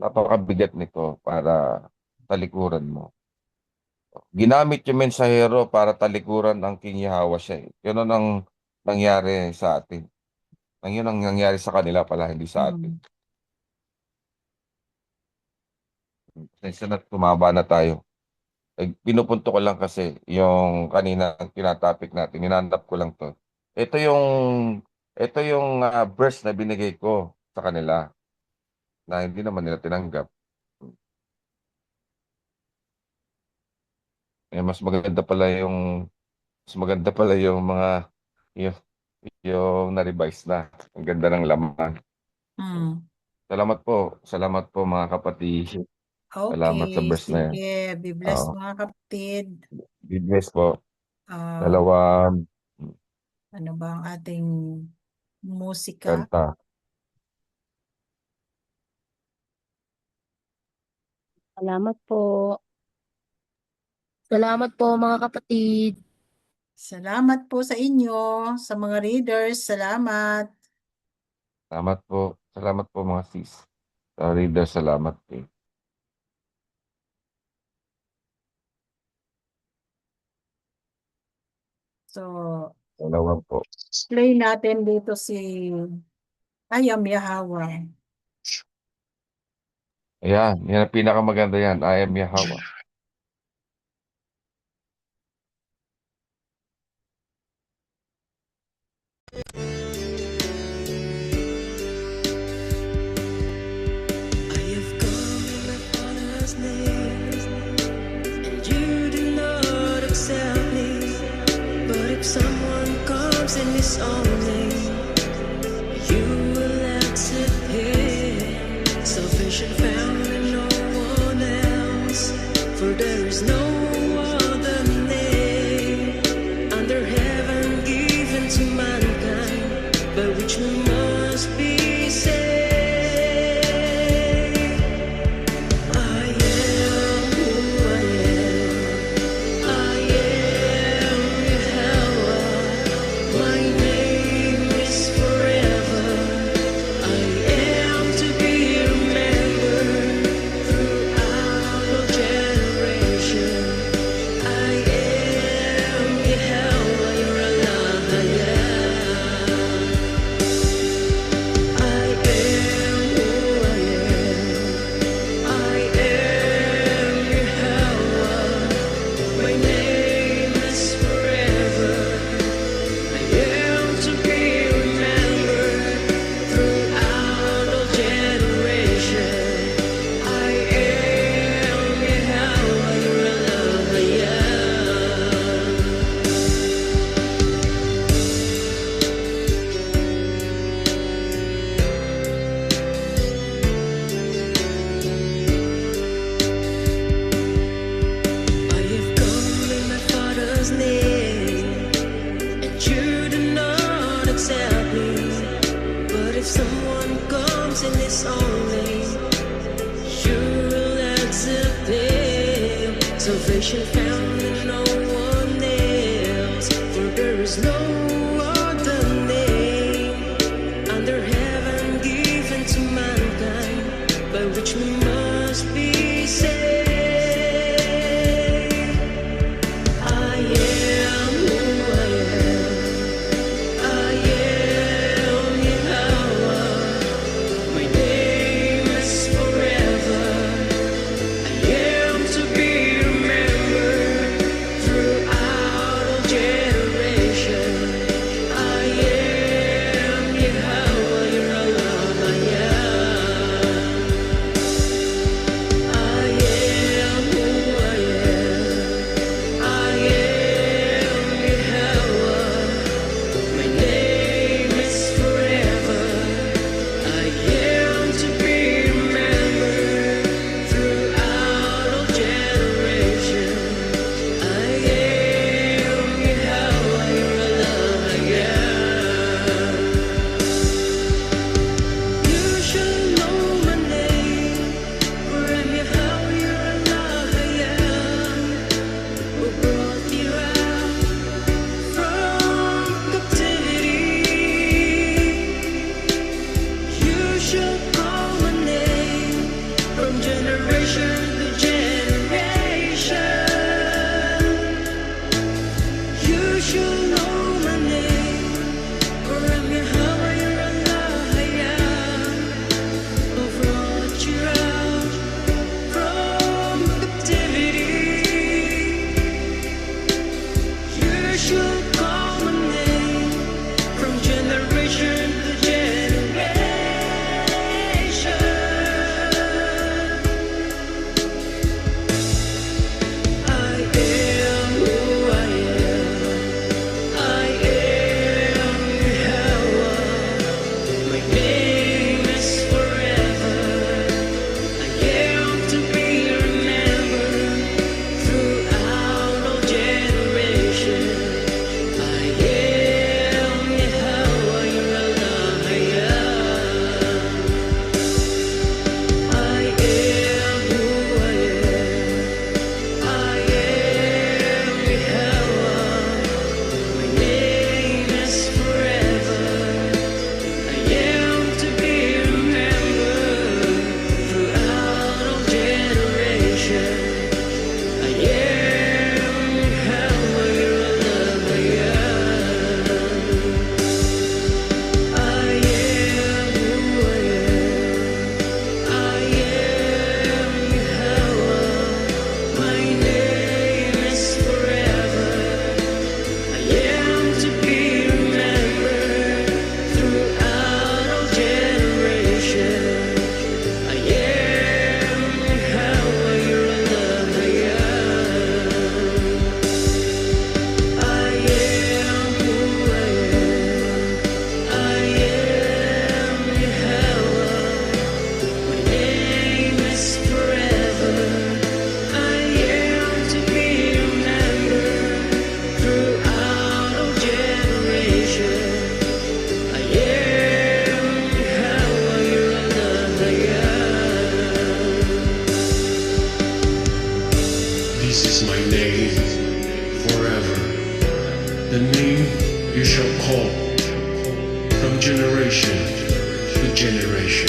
Napakabigat nito para talikuran mo. Ginamit yung mensahero para talikuran ang King Yahawasyay. Yun ang nangyari sa atin. Yun ang nangyari sa kanila pala, hindi sa atin. Kasi na tumaba na tayo. Pinupunto ko lang kasi yung kanina tinatopic natin. Hinanap ko lang to. Ito yung verse na binigay ko sa kanila na hindi naman nila tinanggap. Mas maganda pala yung mga yung na-revise na. Ang ganda ng laman. Salamat po mga kapatid. Salamat sa verse na yan. Sige. Be blessed mga kapatid. Be blessed po. Dalawa. Ano ba ang ating musika? Kanta. Salamat po. Salamat po mga kapatid. Salamat po sa inyo, sa mga readers. Salamat. Salamat po. Salamat po mga sis. Sa readers, salamat po. So, dalawa po. Play natin dito si I Am Yahweh. Ayan, yan ang pinakamaganda yan. I Am Yahweh. Someone comes in his own name, you will accept him. Salvation found in no one else, for there is no other name under heaven given to mankind by which we must be saved. I am who I am. I am Yahweh. My name is forever. I am to be remembered throughout all generations. I am Yahweh, your Allah. I am who I am. I am Yahweh. My name is forever. I am to be remembered throughout all generations. I am Yahweh, your Allah. I have come in my Father's name, and you do not accept me. But if someone comes in his own name, you will accept him. Salvation found in no one else, for there is no other name under heaven given to mankind by which we must be saved. I am who I am. This is my name forever, the name you shall call from generation to generation.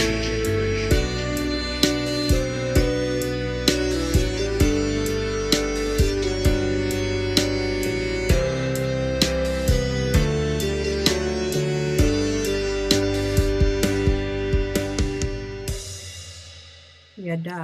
Yada.